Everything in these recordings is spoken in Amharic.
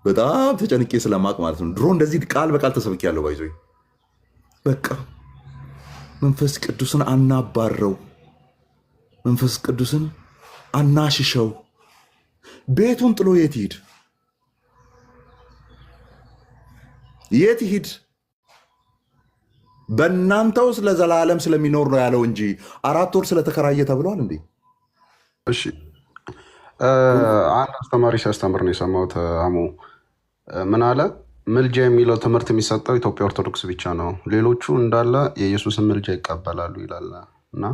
በጣም ተጨንቄ ስለማቅ ማለት ነው። ድሮ እንደዚህ ቃል በቃል ተሰብክ ያለው ባይዞ በቃ መንፈስ ቅዱስን አናባረው፣ መንፈስ ቅዱስን አናሽሸው። ቤቱን ጥሎ የት ይሂድ? የት ይሂድ? በእናንተ ውስጥ ለዘላለም ስለሚኖር ነው ያለው እንጂ 4 ወር ስለተከራየ ተብሏል እንዴ? እሺ አንድ አስተማሪ ሲያስተምር ነው የሰማሁት። አሙ ምን አለ? ምልጃ የሚለው ትምህርት የሚሰጠው ኢትዮጵያ ኦርቶዶክስ ብቻ ነው፣ ሌሎቹ እንዳለ የኢየሱስን ምልጃ ይቀበላሉ ይላል። እና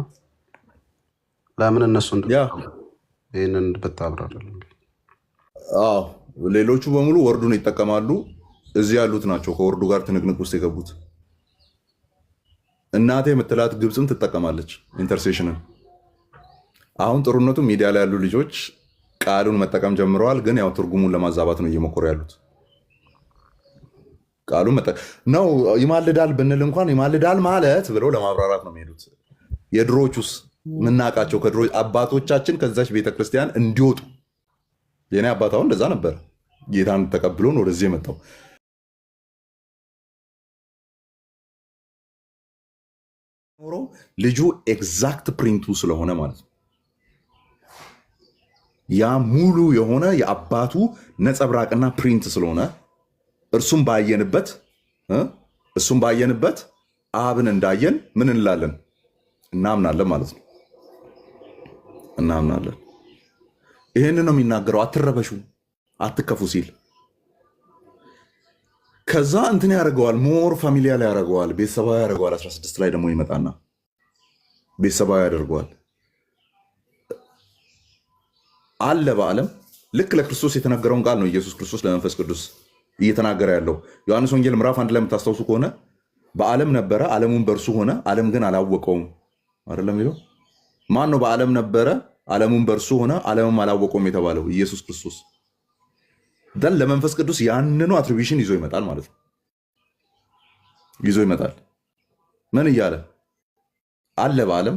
ለምን እነሱ ይህንን ብታብራራለን። ሌሎቹ በሙሉ ወርዱን ይጠቀማሉ። እዚህ ያሉት ናቸው ከወርዱ ጋር ትንቅንቅ ውስጥ የገቡት። እናቴ የምትላት ግብፅም ትጠቀማለች ኢንተርሴሽንን። አሁን ጥሩነቱ ሚዲያ ላይ ያሉ ልጆች ቃሉን መጠቀም ጀምረዋል። ግን ያው ትርጉሙን ለማዛባት ነው እየሞከሩ ያሉት። ቃሉን ነው ይማልዳል ብንል እንኳን ይማልዳል ማለት ብለው ለማብራራት ነው የሚሄዱት። የድሮቹስ ምናቃቸው ከድሮ አባቶቻችን ከዛች ቤተክርስቲያን እንዲወጡ የኔ አባት አሁን እንደዛ ነበር። ጌታን ተቀብሎን ወደዚህ የመጣው ልጁ ኤግዛክት ፕሪንቱ ስለሆነ ማለት ነው። ያ ሙሉ የሆነ የአባቱ ነጸብራቅና ፕሪንት ስለሆነ እርሱም ባየንበት አብን እንዳየን ምን እንላለን? እናምናለን ማለት ነው። እናምናለን። ይህንን ነው የሚናገረው። አትረበሹ፣ አትከፉ ሲል ከዛ እንትን ያደርገዋል። ሞር ፋሚሊያ ላይ ያደርገዋል፣ ቤተሰባዊ ያደርገዋል። 16 ላይ ደግሞ ይመጣና ቤተሰባዊ ያደርገዋል። አለ በዓለም ልክ ለክርስቶስ የተነገረውን ቃል ነው ኢየሱስ ክርስቶስ ለመንፈስ ቅዱስ እየተናገረ ያለው። ዮሐንስ ወንጌል ምዕራፍ 1 ላይ የምታስታውሱ ከሆነ በዓለም ነበረ፣ ዓለሙን በእርሱ ሆነ፣ ዓለም ግን አላወቀውም። አይደለም ይለው ማን ነው? በዓለም ነበረ፣ ዓለሙን በእርሱ ሆነ፣ ዓለምም አላወቀውም የተባለው ኢየሱስ ክርስቶስ። ደን ለመንፈስ ቅዱስ ያንኑ አትሪቢሽን ይዞ ይመጣል ማለት ነው። ይዞ ይመጣል ምን እያለ አለ? በዓለም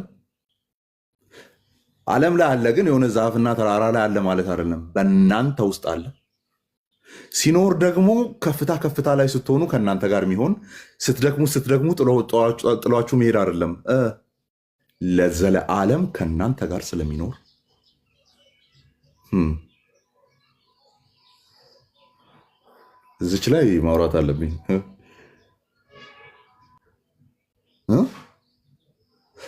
ላይ አለ፣ ግን የሆነ ዛፍና ተራራ ላይ አለ ማለት አይደለም። በእናንተ ውስጥ አለ። ሲኖር ደግሞ ከፍታ ላይ ስትሆኑ ከእናንተ ጋር የሚሆን ስትደግሙ ጥሏችሁ መሄድ አይደለም። ለዘለዓለም ከእናንተ ጋር ስለሚኖር እዚች ላይ ማውራት አለብኝ።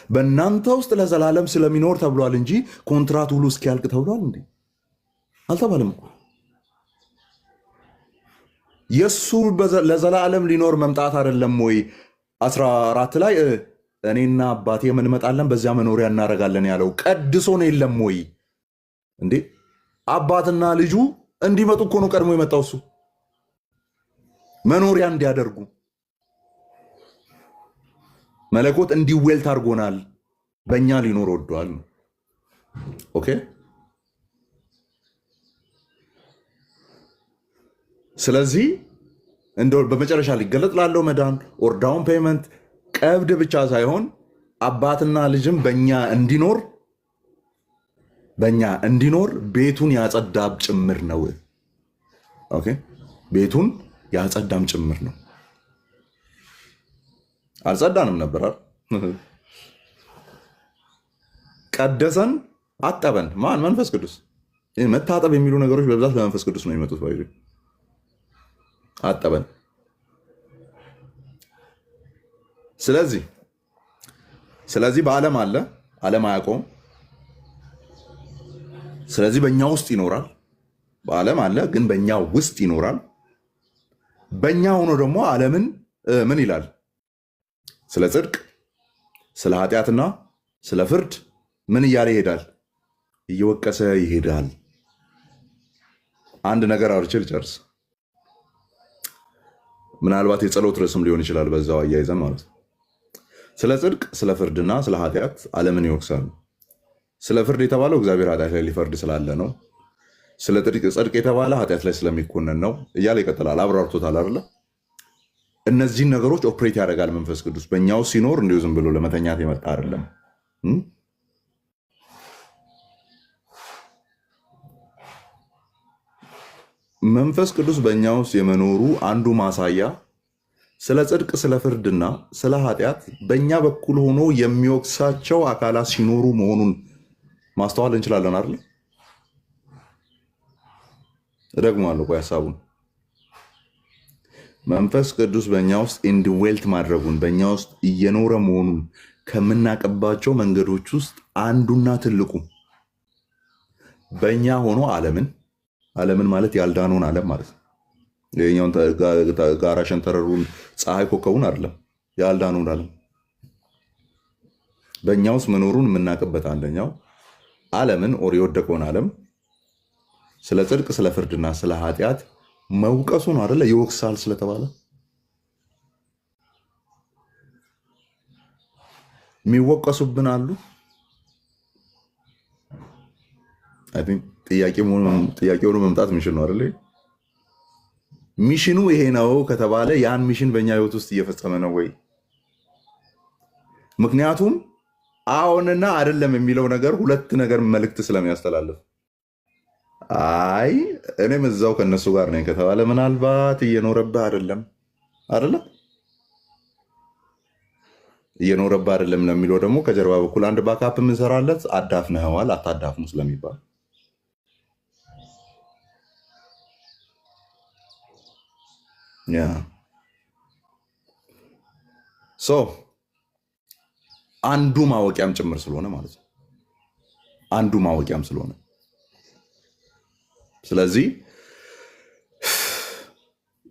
በእናንተ ውስጥ ለዘላለም ስለሚኖር ተብሏል እንጂ ኮንትራት ሁሉ እስኪያልቅ ተብሏል እንዴ? አልተባለም እኮ። የእሱ ለዘላለም ሊኖር መምጣት አይደለም ወይ? 14 ላይ እኔና አባቴ እንመጣለን በዚያ መኖሪያ እናደርጋለን ያለው ቀድሶን የለም ወይ እንዴ? አባትና ልጁ እንዲመጡ እኮ ነው ቀድሞ የመጣው እሱ መኖሪያ እንዲያደርጉ። መለኮት እንዲዌልት አድርጎናል፣ በእኛ ሊኖር ወዷል። ኦኬ። ስለዚህ እንደው በመጨረሻ ሊገለጥ ላለው መዳን ኦር ዳውን ፔመንት ቀብድ ብቻ ሳይሆን አባትና ልጅም በእኛ እንዲኖር ቤቱን ያጸዳም ጭምር ነው። ኦኬ፣ ቤቱን ያጸዳም ጭምር ነው። አልጸዳንም ነበር አይደል? ቀደሰን፣ አጠበን። ማን? መንፈስ ቅዱስ። መታጠብ የሚሉ ነገሮች በብዛት ለመንፈስ ቅዱስ ነው የሚመጡት። ባይ አጠበን። ስለዚህ በዓለም አለ፣ ዓለም አያውቀውም። ስለዚህ በእኛ ውስጥ ይኖራል። በዓለም አለ፣ ግን በእኛ ውስጥ ይኖራል። በእኛ ሆኖ ደግሞ ዓለምን ምን ይላል? ስለ ጽድቅ፣ ስለ ኃጢአትና ስለ ፍርድ ምን እያለ ይሄዳል? እየወቀሰ ይሄዳል። አንድ ነገር አውርቼ ልጨርስ። ምናልባት የጸሎት ርዕስም ሊሆን ይችላል፣ በዛው አያይዘን ማለት ነው። ስለ ጽድቅ፣ ስለ ፍርድና ስለ ኃጢአት ዓለምን ይወቅሳል። ስለ ፍርድ የተባለው እግዚአብሔር ኃጢአት ላይ ሊፈርድ ስላለ ነው። ስለ ጽድቅ የተባለ ኃጢአት ላይ ስለሚኮነን ነው እያለ ይቀጥላል። አብራርቶታል አይደለ? እነዚህን ነገሮች ኦፕሬት ያደርጋል መንፈስ ቅዱስ በእኛው ሲኖር፣ እንዲሁ ዝም ብሎ ለመተኛት የመጣ አይደለም። መንፈስ ቅዱስ በእኛ ውስጥ የመኖሩ አንዱ ማሳያ ስለ ጽድቅ፣ ስለ ፍርድና ስለ ኃጢአት በእኛ በኩል ሆኖ የሚወቅሳቸው አካላት ሲኖሩ መሆኑን ማስተዋል እንችላለን አይደል? እደግማለሁ ቆይ ሀሳቡን። መንፈስ ቅዱስ በእኛ ውስጥ ኢንድዌልት ማድረጉን በእኛ ውስጥ እየኖረ መሆኑን ከምናቀባቸው መንገዶች ውስጥ አንዱና ትልቁ በእኛ ሆኖ ዓለምን ማለት ያልዳነውን ዓለም ማለት ነው። ይኸኛውን ጋራ ሸንተረሩን ፀሐይ ኮከቡን አይደለም፣ ያልዳነውን ዓለም በእኛ ውስጥ መኖሩን የምናቅበት አንደኛው ዓለምን ኦር የወደቀውን ዓለም ስለ ጽድቅ፣ ስለ ፍርድና ስለ ኃጢአት መውቀሱ ነው አይደለ? ይወቅሳል ስለተባለ የሚወቀሱብን አሉ። አይ ቲንክ ጥያቄ ሆኖ መምጣት ሚሽን ነው አይደለ? ሚሽኑ ይሄ ነው ከተባለ ያን ሚሽን በእኛ ህይወት ውስጥ እየፈጸመ ነው ወይ? ምክንያቱም አዎንና አይደለም የሚለው ነገር ሁለት ነገር መልእክት ስለሚያስተላልፍ፣ አይ እኔም እዛው ከነሱ ጋር ነኝ ከተባለ ምናልባት እየኖረብህ አይደለም አይደለ? እየኖረብህ አይደለም ለሚለው ደግሞ ከጀርባ በኩል አንድ ባካፕ የምንሰራለት አዳፍነኸዋል አታዳፍኑ ስለሚባል ያ ሶ አንዱ ማወቂያም ጭምር ስለሆነ ማለት ነው። አንዱ ማወቂያም ስለሆነ ስለዚህ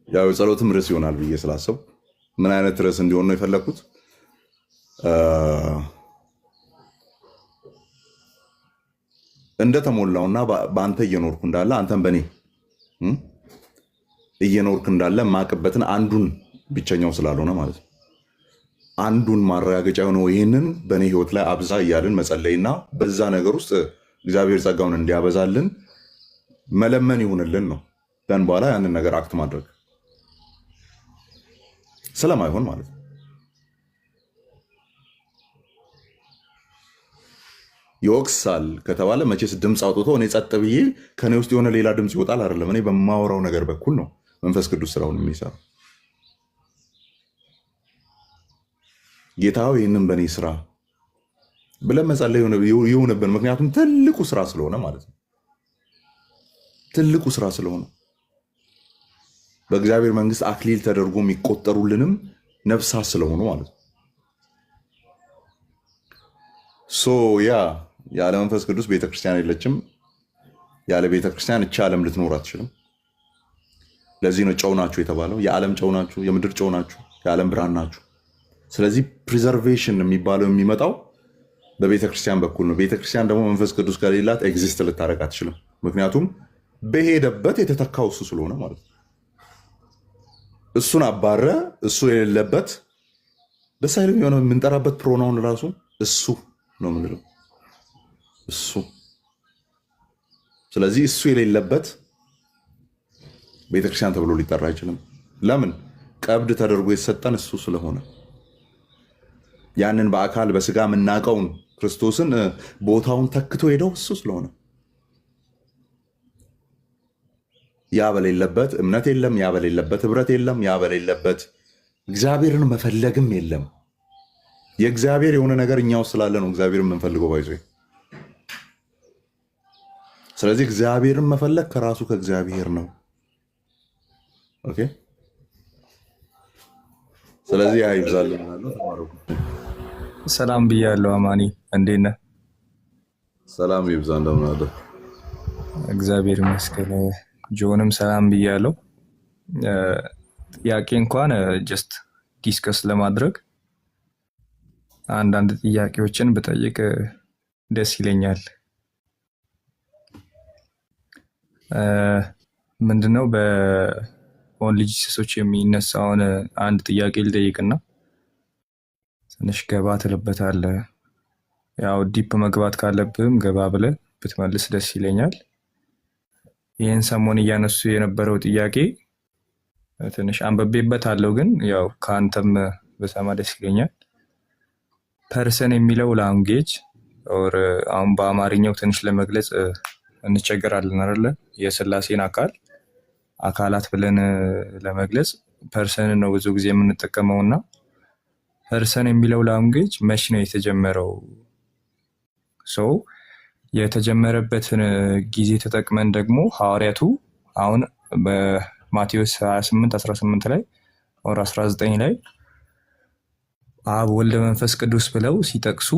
ያው ጸሎትም ርዕስ ይሆናል ብዬ ስላሰብ ምን አይነት ርዕስ እንዲሆን ነው የፈለኩት? እንደተሞላውና በአንተ እየኖርኩ እንዳለ አንተም በእኔ እየኖርክ እንዳለ ማቅበትን አንዱን ብቸኛው ስላልሆነ ማለት ነው። አንዱን ማረጋገጫ የሆነው ይህንን በእኔ ህይወት ላይ አብዛ እያልን መጸለይና በዛ ነገር ውስጥ እግዚአብሔር ጸጋውን እንዲያበዛልን መለመን ይሁንልን ነው። ደን በኋላ ያንን ነገር አክት ማድረግ ስለማይሆን ማለት ነው። ይወቅሳል ከተባለ መቼስ ድምፅ አውጥቶ እኔ ጸጥ ብዬ ከኔ ውስጥ የሆነ ሌላ ድምፅ ይወጣል አይደለም። እኔ በማወራው ነገር በኩል ነው መንፈስ ቅዱስ ስራውን የሚሰራ። ጌታ ይህንን በእኔ ስራ ብለን መጸለይ ይሁንብን። ምክንያቱም ትልቁ ስራ ስለሆነ ማለት ነው። ትልቁ ስራ ስለሆነ በእግዚአብሔር መንግስት አክሊል ተደርጎ የሚቆጠሩልንም ነፍሳት ስለሆኑ ማለት ነው። ያለ መንፈስ ቅዱስ ቤተክርስቲያን የለችም። ያለ ቤተክርስቲያን እቻ ዓለም ልትኖር አትችልም። ለዚህ ነው ጨው ናችሁ የተባለው። የዓለም ጨው ናችሁ፣ የምድር ጨው ናችሁ፣ የዓለም ብርሃን ናችሁ። ስለዚህ ፕሪዘርቬሽን የሚባለው የሚመጣው በቤተክርስቲያን በኩል ነው። ቤተክርስቲያን ደግሞ መንፈስ ቅዱስ ከሌላት ኤግዚስት ልታደርግ አትችልም። ምክንያቱም በሄደበት የተተካው እሱ ስለሆነ ማለት ነው። እሱን አባረ እሱ የሌለበት ደስ አይልም። የሆነ የምንጠራበት ፕሮናውን ራሱ እሱ ነው የምንለው እሱ። ስለዚህ እሱ የሌለበት ቤተክርስቲያን ተብሎ ሊጠራ አይችልም። ለምን? ቀብድ ተደርጎ የተሰጠን እሱ ስለሆነ ያንን በአካል በስጋ የምናውቀውን ክርስቶስን ቦታውን ተክቶ ሄደው እሱ ስለሆነ ያ በሌለበት እምነት የለም፣ ያ በሌለበት ህብረት የለም፣ ያ በሌለበት እግዚአብሔርን መፈለግም የለም። የእግዚአብሔር የሆነ ነገር እኛ ውስጥ ስላለ ነው እግዚአብሔርን የምንፈልገው ባይዞ። ስለዚህ እግዚአብሔርን መፈለግ ከራሱ ከእግዚአብሔር ነው። ኦኬ። ስለዚህ አይብዛልን ማለት ነው። ሰላም ብያለሁ። አማኒ እንዴት ነህ? ሰላም ይብዛ። እንደምን አለ? እግዚአብሔር ይመስገን። ጆንም ሰላም ብያለሁ። ጥያቄ እንኳን ጀስት ዲስከስ ለማድረግ አንዳንድ ጥያቄዎችን ብጠይቅ ደስ ይለኛል። ምንድነው በኦንሊ ጂሰሶች የሚነሳውን አንድ ጥያቄ ልጠይቅና ትንሽ ገባ ትልበታለህ። ያው ዲፕ መግባት ካለብህም ገባ ብለህ ብትመልስ ደስ ይለኛል። ይህን ሰሞን እያነሱ የነበረው ጥያቄ ትንሽ አንብቤበታለሁ፣ ግን ያው ከአንተም በሰማ ደስ ይለኛል። ፐርሰን የሚለው ላንጉዌጅ ኦር አሁን በአማርኛው ትንሽ ለመግለጽ እንቸገራለን አይደለ? የስላሴን አካል አካላት ብለን ለመግለጽ ፐርሰንን ነው ብዙ ጊዜ የምንጠቀመው እና ፐርሰን የሚለው ላንጉዌጅ መች ነው የተጀመረው? ሰው የተጀመረበትን ጊዜ ተጠቅመን ደግሞ ሐዋርያቱ አሁን በማቴዎስ 28:18 ላይ ወር 19 ላይ አብ ወልድ መንፈስ ቅዱስ ብለው ሲጠቅሱ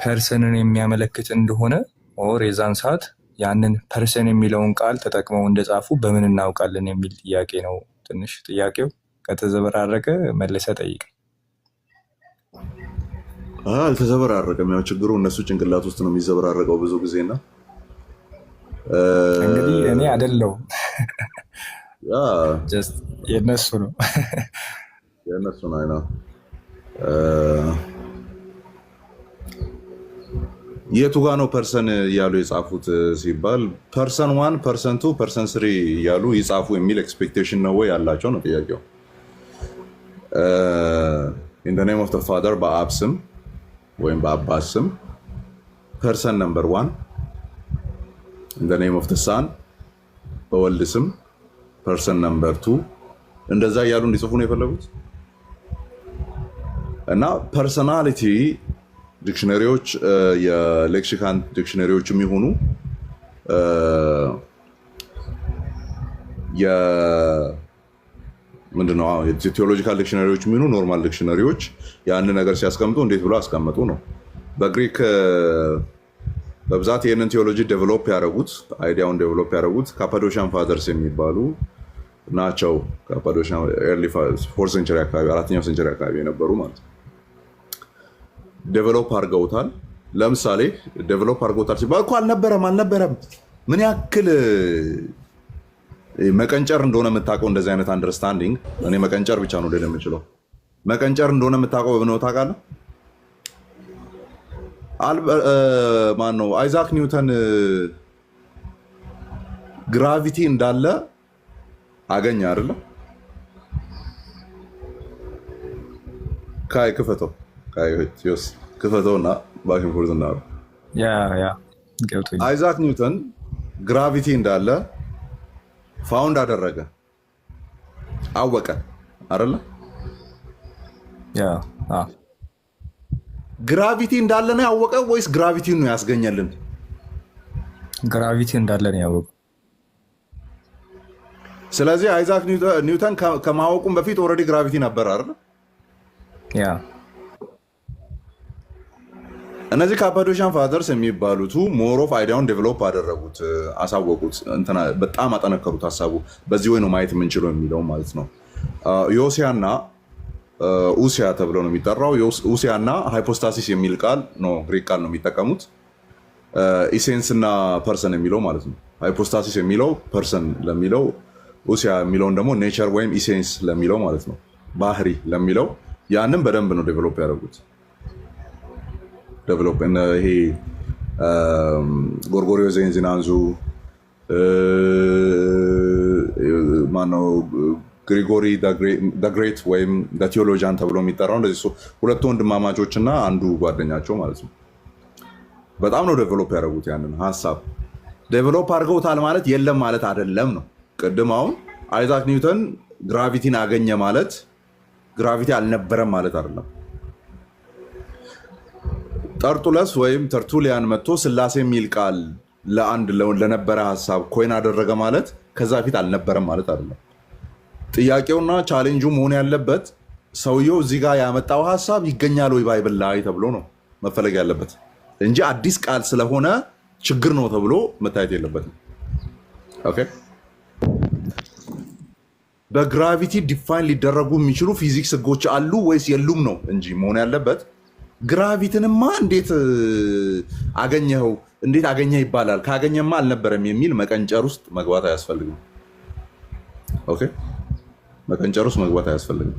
ፐርሰንን የሚያመለክት እንደሆነ ኦር የዛን ሰዓት ያንን ፐርሰን የሚለውን ቃል ተጠቅመው እንደጻፉ በምን እናውቃለን የሚል ጥያቄ ነው። ትንሽ ጥያቄው ከተዘበራረቀ መልሰ ጠይቅ። አልተዘበራረቀም። ያው ችግሩ እነሱ ጭንቅላት ውስጥ ነው የሚዘበራረቀው ብዙ ጊዜና እንግዲህ እኔ አይደለሁም የነሱ ነው የነሱ ነው አይና የቱ ጋ ነው ፐርሰን እያሉ የጻፉት ሲባል ፐርሰን 1 ፐርሰን 2 ፐርሰን 3 እያሉ ይጻፉ የሚል ኤክስፔክቴሽን ነው ወይ ያላቸው ነው ጥያቄው። ኢን ዘ ኔም ኦፍ ዘ ፋዘር በአብ ስም ወይም በአባት ስም ፐርሰን ነምበር 1 ኢን ዘ ኔም ኦፍ ዘ ሳን በወልድ ስም ፐርሰን ነምበር 2 እንደዛ እያሉ እንዲጽፉ ነው የፈለጉት። እና ፐርሰናሊቲ ዲክሽነሪዎች የሌክሲካን ዲክሽነሪዎች የሚሆኑ ምንድነው የቴዎሎጂካል ዲክሽነሪዎች የሚሆኑ ኖርማል ዲክሽነሪዎች ያን ነገር ሲያስቀምጡ እንዴት ብሎ አስቀምጡ ነው። በግሪክ በብዛት ይህንን ቴዎሎጂ ዴቨሎፕ ያደረጉት አይዲያውን ዴቨሎፕ ያደረጉት ካፓዶሻን ፋዘርስ የሚባሉ ናቸው። ካፓዶሻን ኤርሊ 4th ሴንቸሪ አካባቢ 4ኛው ሴንቸሪ አካባቢ የነበሩ ማለት ነው። ዴቨሎፕ አድርገውታል። ለምሳሌ ዴቨሎፕ አድርገውታል ሲባል እኮ አልነበረም ምን ያክል መቀንጨር እንደሆነ የምታውቀው እንደዚህ አይነት አንደርስታንዲንግ እኔ መቀንጨር ብቻ ነው ልል የምችለው። መቀንጨር እንደሆነ የምታውቀው በምን ነው ታውቃለህ? ማን ነው አይዛክ ኒውተን ግራቪቲ እንዳለ አገኘ አይደለ? ካይ ክፈተው ክፈተውና ባኪን ፎርዝ እና አይዛክ ኒውተን ግራቪቲ እንዳለ ፋውንድ አደረገ አወቀ አይደለ? ግራቪቲ እንዳለ ነው ያወቀው ወይስ ግራቪቲ ነው ያስገኘልን? ግራቪቲ እንዳለ ነው ያወቀው። ስለዚህ አይዛክ ኒውተን ከማወቁም በፊት ኦልሬዲ ግራቪቲ ነበር አይደል? እነዚህ ካፓዶሻን ፋዘርስ የሚባሉቱ ሞር ኦፍ አይዲያውን ዴቨሎፕ አደረጉት፣ አሳወቁት፣ በጣም አጠነከሩት። ሀሳቡ በዚህ ወይ ነው ማየት የምንችለው የሚለው ማለት ነው። ዮሲያና ኡሲያ ተብሎ ነው የሚጠራው። ኡሲያና ሃይፖስታሲስ የሚል ቃል ነው ግሪክ ቃል ነው የሚጠቀሙት። ኢሴንስ እና ፐርሰን የሚለው ማለት ነው። ሃይፖስታሲስ የሚለው ፐርሰን ለሚለው፣ ኡሲያ የሚለውን ደግሞ ኔቸር ወይም ኢሴንስ ለሚለው ማለት ነው፣ ባህሪ ለሚለው ያንን በደንብ ነው ዴቨሎፕ ያደረጉት። ዴቨሎፕ ይሄ ጎርጎሪዮ ዘንዚናንዙ ማነው ግሪጎሪ ደ ግሬት ወይም ቴዎሎጂያን ተብሎ የሚጠራው እንደዚህ ሁለቱ ወንድማማቾች እና አንዱ ጓደኛቸው ማለት ነው። በጣም ነው ዴቨሎፕ ያደረጉት ያንን ሀሳብ። ዴቨሎፕ አድርገውታል ማለት የለም ማለት አይደለም ነው። ቅድም አሁን አይዛክ ኒውተን ግራቪቲን አገኘ ማለት ግራቪቲ አልነበረም ማለት አይደለም። ጠርጡለስ ወይም ተርቱሊያን መጥቶ ስላሴ የሚል ቃል ለአንድ ለነበረ ሀሳብ ኮይን አደረገ ማለት ከዛ ፊት አልነበረም ማለት አይደለም። ጥያቄውና ቻሌንጁ መሆን ያለበት ሰውየው እዚህ ጋር ያመጣው ሀሳብ ይገኛል ወይ ባይብል ላይ ተብሎ ነው መፈለግ ያለበት እንጂ አዲስ ቃል ስለሆነ ችግር ነው ተብሎ መታየት የለበትም። ኦኬ። በግራቪቲ ዲፋይን ሊደረጉ የሚችሉ ፊዚክስ ህጎች አሉ ወይስ የሉም ነው እንጂ መሆን ያለበት። ግራቪትንማ እንዴት አገኘኸው እንዴት አገኘህ ይባላል፣ ካገኘማ አልነበረም የሚል መቀንጨር ውስጥ መግባት አያስፈልግም። ኦኬ፣ መቀንጨር ውስጥ መግባት አያስፈልግም።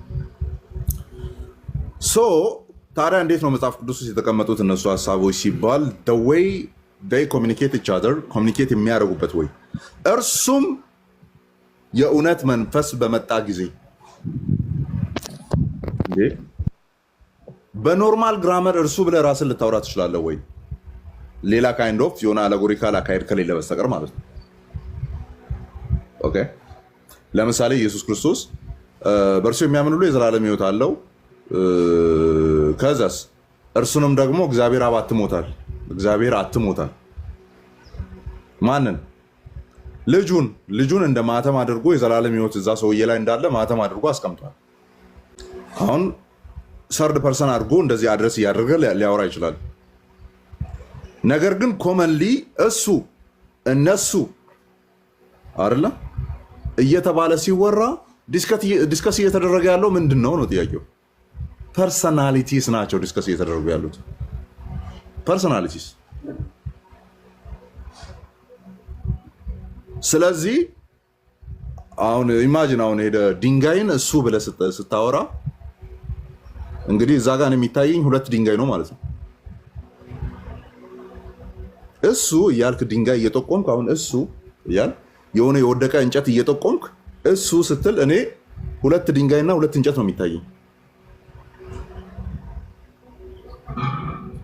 ሶ ታዲያ እንዴት ነው መጽሐፍ ቅዱስ ውስጥ የተቀመጡት እነሱ ሀሳቦች ሲባል the way they communicate each other ኮሚኒኬት የሚያደርጉበት ወይ እርሱም የእውነት መንፈስ በመጣ ጊዜ በኖርማል ግራመር እርሱ ብለህ ራስን ልታወራ ትችላለህ ወይ? ሌላ ካይንድ ኦፍ የሆነ አለጎሪካል አካሄድ ከሌለ በስተቀር ማለት ነው። ኦኬ ለምሳሌ ኢየሱስ ክርስቶስ በእርሱ የሚያምን ሁሉ የዘላለም ሕይወት አለው። ከዛስ እርሱንም ደግሞ እግዚአብሔር አብ አትሞታል። እግዚአብሔር አትሞታል ማንን? ልጁን እንደ ማተም አድርጎ የዘላለም ሕይወት እዛ ሰውዬ ላይ እንዳለ ማተም አድርጎ አስቀምጧል። አሁን ሰርድ ፐርሰን አድርጎ እንደዚህ አድረስ እያደረገ ሊያወራ ይችላል። ነገር ግን ኮመንሊ እነሱ አይደለ እየተባለ ሲወራ ዲስከስ እየተደረገ ያለው ምንድን ነው ጥያቄው። ፐርሰናሊቲስ ናቸው ዲስከስ እየተደረጉ ያሉት ፐርሰናሊቲስ። ስለዚህ አሁን ኢማጂን አሁን ሄደ ድንጋይን እሱ ብለህ ስታወራ እንግዲህ እዛ ጋር የሚታየኝ ሁለት ድንጋይ ነው ማለት ነው። እሱ እያልክ ድንጋይ እየጠቆምክ አሁን እሱ እያል የሆነ የወደቀ እንጨት እየጠቆምክ እሱ ስትል እኔ ሁለት ድንጋይና ሁለት እንጨት ነው የሚታየኝ።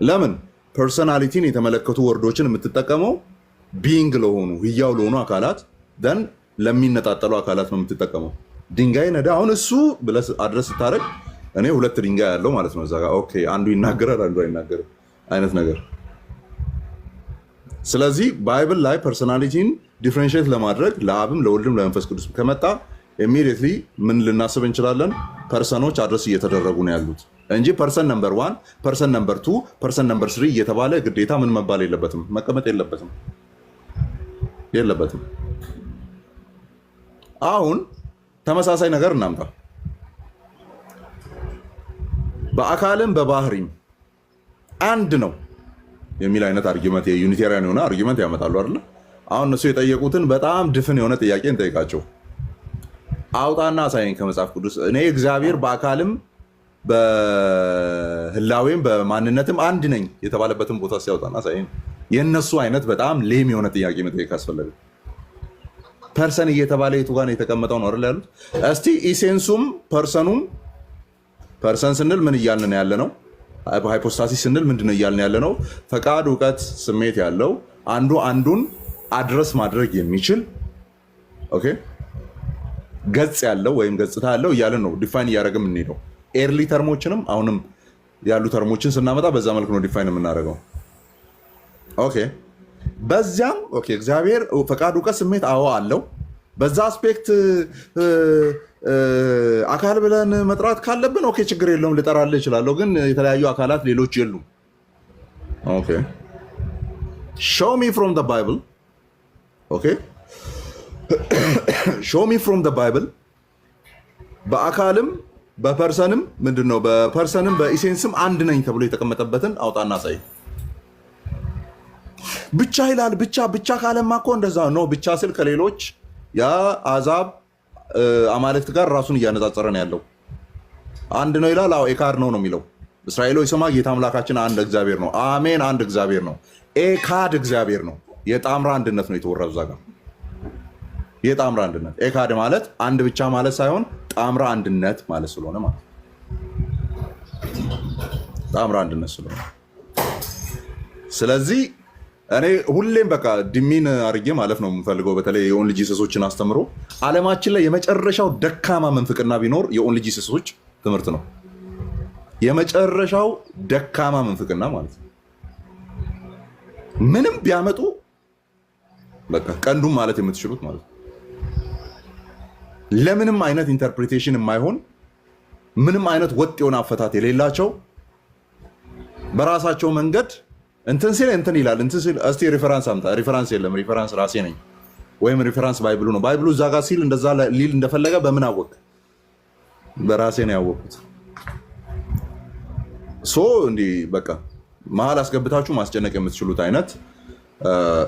ለምን? ፐርሰናሊቲን የተመለከቱ ወርዶችን የምትጠቀመው ቢንግ ለሆኑ ህያው ለሆኑ አካላት ደን ለሚነጣጠሉ አካላት ነው የምትጠቀመው። ድንጋይ ነዳ አሁን እሱ ብለህ አድረስ ስታደርግ እኔ ሁለት ድንጋይ ያለው ማለት ነው እዛ ጋር። ኦኬ አንዱ ይናገራል አንዱ አይናገርም አይነት ነገር። ስለዚህ ባይብል ላይ ፐርሰናሊቲን ዲፍረንሺየት ለማድረግ ለአብም ለወልድም ለመንፈስ ቅዱስ ከመጣ ኢሚዲየትሊ ምን ልናስብ እንችላለን? ፐርሰኖች አድረስ እየተደረጉ ነው ያሉት እንጂ ፐርሰን ነምበር 1 ፐርሰን ነምበር 2 ፐርሰን ነምበር 3 እየተባለ ግዴታ ምን መባል የለበትም፣ መቀመጥ የለበትም። አሁን ተመሳሳይ ነገር እናምጣ። በአካልም በባህሪም አንድ ነው የሚል አይነት አርጊመንት የዩኒቴሪያን የሆነ አርጊመንት ያመጣሉ አይደል? አሁን እነሱ የጠየቁትን በጣም ድፍን የሆነ ጥያቄ እንጠይቃቸው። አውጣና አሳየኝ ከመጽሐፍ ቅዱስ እኔ እግዚአብሔር በአካልም በህላዌም በማንነትም አንድ ነኝ የተባለበትን ቦታ ሲያወጣና አሳየኝ። የእነሱ አይነት በጣም ሌም የሆነ ጥያቄ መጠየቅ አስፈለገ። ፐርሰን እየተባለ የቱ ጋር ነው የተቀመጠው ነው አይደል ያሉት? እስቲ ኢሴንሱም ፐርሰኑም ፐርሰን ስንል ምን እያልን ያለ ነው? ሃይፖስታሲስ ስንል ምንድን ነው እያልን ያለ ነው? ፈቃድ፣ እውቀት፣ ስሜት ያለው አንዱ አንዱን አድረስ ማድረግ የሚችል ኦኬ ገጽ ያለው ወይም ገጽታ ያለው እያልን ነው ዲፋይን እያደረግን የምንሄደው። ኤርሊ ተርሞችንም አሁንም ያሉ ተርሞችን ስናመጣ በዛ መልክ ነው ዲፋይን የምናደርገው። ኦኬ በዚያም ኦኬ እግዚአብሔር ፈቃድ፣ እውቀት፣ ስሜት አዎ አለው። በዛ አስፔክት አካል ብለን መጥራት ካለብን ኦኬ ችግር የለውም ልጠራልህ እችላለሁ። ግን የተለያዩ አካላት ሌሎች የሉም። ኦኬ show me from the Bible ኦኬ show me from the Bible በአካልም በፐርሰንም ምንድነው በፐርሰንም በኢሴንስም አንድ ነኝ ተብሎ የተቀመጠበትን አውጣና ሳይ። ብቻ ይላል ብቻ ካለማ እኮ እንደዛ ነው። ብቻ ስል ከሌሎች ያ አዛብ አማልክት ጋር ራሱን እያነጻጸረ ነው ያለው። አንድ ነው ይላል። አዎ ኤካድ ነው የሚለው። እስራኤሎች ስማ ጌታ አምላካችን አንድ እግዚአብሔር ነው። አሜን አንድ እግዚአብሔር ነው። ኤካድ እግዚአብሔር ነው። የጣምራ አንድነት ነው የተወራው እዛ ጋር። የጣምራ አንድነት ኤካድ ማለት አንድ ብቻ ማለት ሳይሆን ጣምራ አንድነት ማለት ስለሆነ ማለት ጣምራ አንድነት ስለሆነ ስለዚህ እኔ ሁሌም በቃ ድሚን አርጌ ማለፍ ነው የምፈልገው። በተለይ የኦንሊ ጂሰሶችን አስተምሮ ዓለማችን ላይ የመጨረሻው ደካማ መንፍቅና ቢኖር የኦንሊ ጂሰሶች ትምህርት ነው። የመጨረሻው ደካማ መንፍቅና ማለት ነው። ምንም ቢያመጡ በቃ ቀንዱም ማለት የምትችሉት ማለት ነው። ለምንም አይነት ኢንተርፕሪቴሽን የማይሆን ምንም አይነት ወጥ የሆነ አፈታት የሌላቸው በራሳቸው መንገድ እንትን ሲል እንትን ይላል እንትን ሲል እስቲ ሪፈራንስ አምጣ። ሪፈራንስ የለም። ሪፈራንስ ራሴ ነኝ ወይም ሪፈራንስ ባይብሉ ነው። ባይብሉ እዛ ጋር ሲል እንደዛ ሊል እንደፈለገ በምን አወቅ? በራሴ ነው ያወቅኩት። ሶ እንዲህ በቃ መሀል አስገብታችሁ ማስጨነቅ የምትችሉት አይነት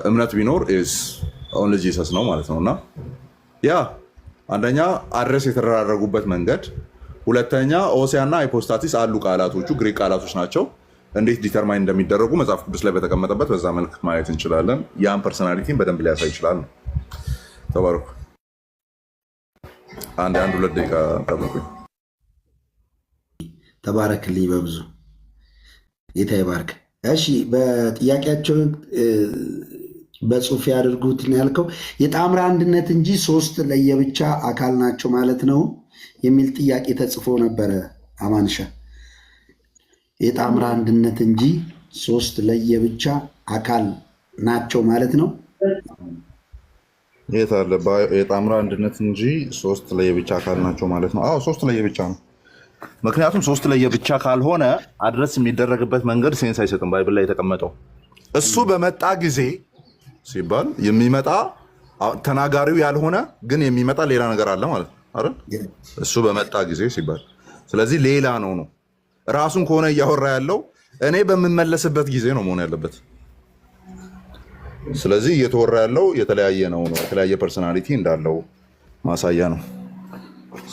እምነት ቢኖር ኦንሊ ጂሰስ ነው ማለት ነውና ያ አንደኛ አድረስ የተደራረጉበት መንገድ፣ ሁለተኛ ኦሲያና ሃይፖስታሲስ አሉ ቃላቶቹ ግሪክ ቃላቶች ናቸው። እንዴት ዲተርማይን እንደሚደረጉ መጽሐፍ ቅዱስ ላይ በተቀመጠበት በዛ መልክ ማየት እንችላለን። ያን ፐርሰናሊቲን በደንብ ሊያሳይ ይችላል ነው። ተባረኩ። አንድ ሁለት ደቂቃ ጠብቁኝ። ተባረክልኝ በብዙ ጌታ ይባርክ። እሺ በጥያቄያቸው በጽሁፍ ያድርጉት ነው ያልከው። የጣምራ አንድነት እንጂ ሶስት ለየብቻ አካል ናቸው ማለት ነው የሚል ጥያቄ ተጽፎ ነበረ። አማንሻ የጣምራ አንድነት እንጂ ሶስት ለየብቻ አካል ናቸው ማለት ነው። የት አለ? የጣምራ አንድነት እንጂ ሶስት ለየብቻ አካል ናቸው ማለት ነው። አዎ ሶስት ለየብቻ ነው። ምክንያቱም ሶስት ለየብቻ ካልሆነ አድረስ የሚደረግበት መንገድ ሴንስ አይሰጥም። ባይብል ላይ የተቀመጠው እሱ በመጣ ጊዜ ሲባል የሚመጣ ተናጋሪው ያልሆነ ግን የሚመጣ ሌላ ነገር አለ ማለት ነው። እሱ በመጣ ጊዜ ሲባል ስለዚህ ሌላ ነው ራሱን ከሆነ እያወራ ያለው እኔ በምመለስበት ጊዜ ነው መሆን ያለበት። ስለዚህ እየተወራ ያለው የተለያየ ነው የተለያየ ፐርሶናሊቲ እንዳለው ማሳያ ነው።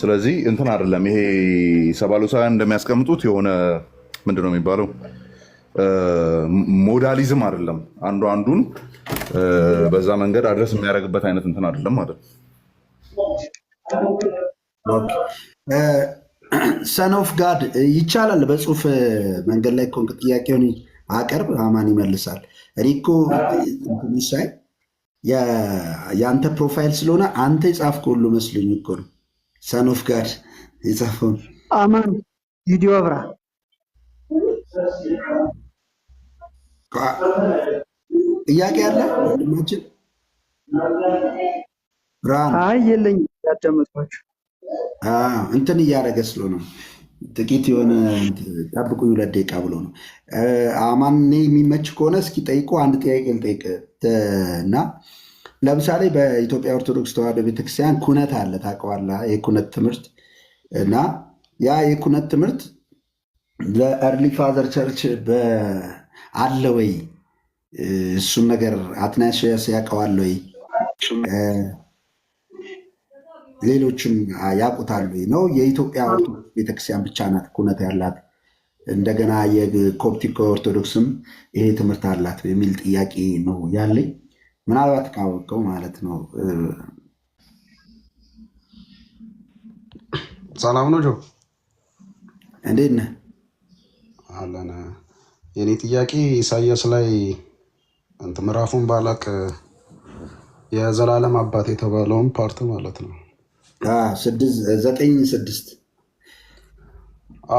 ስለዚህ እንትን አይደለም ይሄ ሰባሎሳውያን እንደሚያስቀምጡት የሆነ ምንድነው የሚባለው ሞዳሊዝም አይደለም። አንዱ አንዱን በዛ መንገድ አድረስ የሚያደርግበት አይነት እንትን አይደለም ማለት ነው። ሰን ኦፍ ጋድ ይቻላል። በጽሁፍ መንገድ ላይ ኮንክ ጥያቄውን አቀርብ፣ አማን ይመልሳል። እኔ እኮ ሳይ የአንተ ፕሮፋይል ስለሆነ አንተ የጻፍከው ሁሉ መስሎኝ እኮ ነው። ሰን ኦፍ ጋድ የጻፈውን አማን ቪዲዮ አብራ ጥያቄ አለ ወንድማችን ብርሃን? አይ የለኝ፣ ያዳመጥኳቸው እንትን እያደረገ ስለሆነ ጥቂት የሆነ ጠብቁኝ 2 ደቂቃ ብሎ ነው። አማን የሚመች ከሆነ እስኪ ጠይቁ። አንድ ጥያቄ ልጠይቅ እና ለምሳሌ በኢትዮጵያ ኦርቶዶክስ ተዋሕዶ ቤተክርስቲያን ኩነት አለ፣ ታውቀዋለህ? የኩነት ትምህርት እና ያ የኩነት ትምህርት ለእርሊ ፋዘር ቸርች አለ ወይ? እሱን ነገር አትናሽያስ ያውቀዋል ወይ? ሌሎችም ያውቁታሉ ነው? የኢትዮጵያ ኦርቶዶክስ ቤተክርስቲያን ብቻ ናት ኩነት ያላት? እንደገና የኮፕቲክ ኦርቶዶክስም ይሄ ትምህርት አላት የሚል ጥያቄ ነው ያለኝ። ምናልባት ካወቀው ማለት ነው። ሰላም ነው ጆ፣ እንዴት ነህ? አለን። የኔ ጥያቄ ኢሳያስ ላይ እንትን ምዕራፉን ባላቅ የዘላለም አባት የተባለውን ፓርት ማለት ነው 9:6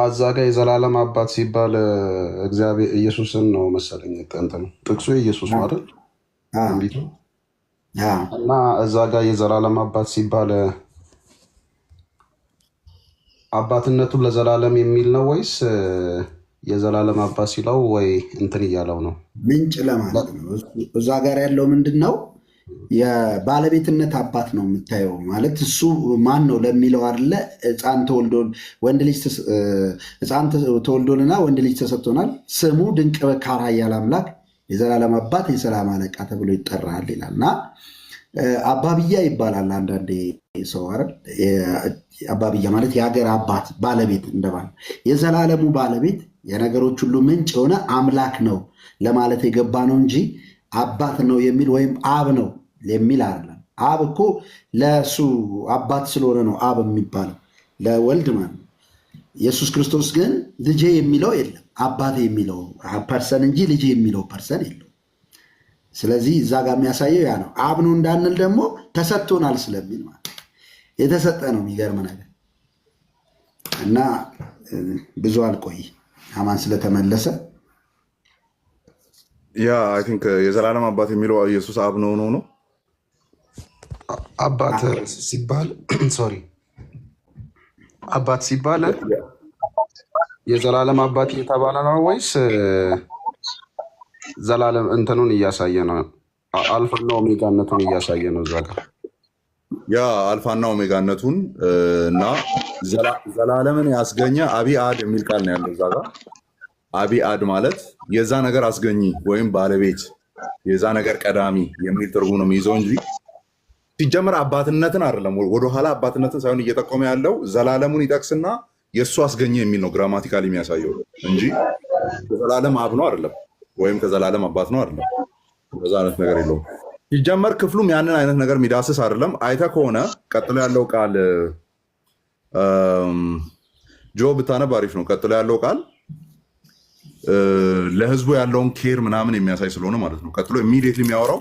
እዛ ጋ የዘላለም አባት ሲባል እግዚአብሔር ኢየሱስን ነው መሰለኝ። እንትን ጥቅሱ ኢየሱስ ነው አይደል? እና እዛ ጋ የዘላለም አባት ሲባል አባትነቱን ለዘላለም የሚል ነው ወይስ የዘላለም አባት ሲለው ወይ እንትን እያለው ነው? ምንጭ ለማለት ነው። እዛ ጋር ያለው ምንድን ነው? የባለቤትነት አባት ነው የምታየው። ማለት እሱ ማን ነው ለሚለው አለ። ሕፃን ተወልዶልና ወንድ ልጅ ተሰጥቶናል፣ ስሙ ድንቅ መካር ኃያል አምላክ የዘላለም አባት የሰላም አለቃ ተብሎ ይጠራል ይላል እና አባብያ ይባላል አንዳንዴ ሰው አይደል? አባብያ ማለት የሀገር አባት ባለቤት እንደማለት። የዘላለሙ ባለቤት የነገሮች ሁሉ ምንጭ የሆነ አምላክ ነው ለማለት የገባ ነው እንጂ አባት ነው የሚል ወይም አብ ነው የሚል አይደለም። አብ እኮ ለእሱ አባት ስለሆነ ነው አብ የሚባለው ለወልድ ማለት ነው። ኢየሱስ ክርስቶስ ግን ልጄ የሚለው የለም፣ አባቴ የሚለው ፐርሰን እንጂ ልጄ የሚለው ፐርሰን የለው። ስለዚህ እዛ ጋር የሚያሳየው ያ ነው። አብ ነው እንዳንል ደግሞ ተሰጥቶናል ስለሚል ማለት የተሰጠ ነው። የሚገርም ነገር እና ብዙ አልቆይ አማን ስለተመለሰ ያ አይ ቲንክ የዘላለም አባት የሚለው ኢየሱስ አብ ነው ነው አባት ሲባል ሶሪ አባት ሲባል የዘላለም አባት እየተባለ ነው ወይስ ዘላለም እንትኑን እያሳየ ነው? አልፋና ኦሜጋነቱን እያሳየ ነው እዛ ጋር። ያ አልፋና ኦሜጋነቱን እና ዘላለምን ያስገኘ አቢአድ የሚል ቃል ነው ያለው እዛ ጋር። አቢአድ ማለት የዛ ነገር አስገኚ ወይም ባለቤት፣ የዛ ነገር ቀዳሚ የሚል ትርጉም ነው የሚይዘው እንጂ ሲጀመር አባትነትን አይደለም። ወደኋላ አባትነትን ሳይሆን እየጠቆመ ያለው ዘላለሙን ይጠቅስና የእሱ አስገኘ የሚል ነው ግራማቲካሊ የሚያሳየው እንጂ ከዘላለም አብ ነው አይደለም፣ ወይም ከዘላለም አባት ነው አይደለም። በዛ አይነት ነገር የለውም። ሲጀመር ክፍሉም ያንን አይነት ነገር የሚዳስስ አይደለም። አይተህ ከሆነ ቀጥሎ ያለው ቃል ጆ ብታነብ አሪፍ ነው። ቀጥሎ ያለው ቃል ለህዝቡ ያለውን ኬር ምናምን የሚያሳይ ስለሆነ ማለት ነው። ቀጥሎ ኢሚዲየትሊ የሚያወራው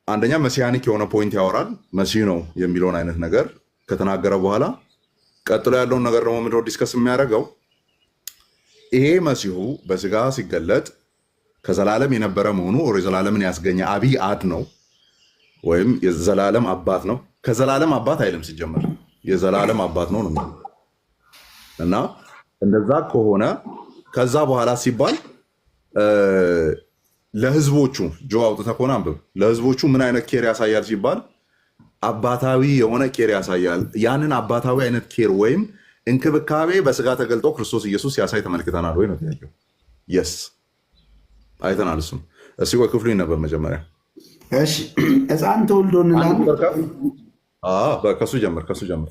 አንደኛ መሲያኒክ የሆነ ፖይንት ያወራል። መሲህ ነው የሚለውን አይነት ነገር ከተናገረ በኋላ ቀጥሎ ያለውን ነገር ደግሞ ምድሮ ዲስከስ የሚያደርገው ይሄ መሲሁ በስጋ ሲገለጥ ከዘላለም የነበረ መሆኑ ኦር የዘላለምን ያስገኘ አብይ አድ ነው ወይም የዘላለም አባት ነው። ከዘላለም አባት አይልም ሲጀመር የዘላለም አባት ነው ነው እና እንደዛ ከሆነ ከዛ በኋላ ሲባል ለህዝቦቹ ጆ አውጥተህ ከሆነ አንብብ። ለህዝቦቹ ምን አይነት ኬር ያሳያል ሲባል አባታዊ የሆነ ኬር ያሳያል። ያንን አባታዊ አይነት ኬር ወይም እንክብካቤ በስጋ ተገልጦ ክርስቶስ ኢየሱስ ሲያሳይ ተመልክተናል ወይ ነው ጥያቄው። የስ አይተናል። እሱም እስኪ ቆይ ክፍሉ ይነበብ መጀመሪያ። እሺ ሕፃን ተወልዶልናል። ከሱ ጀምር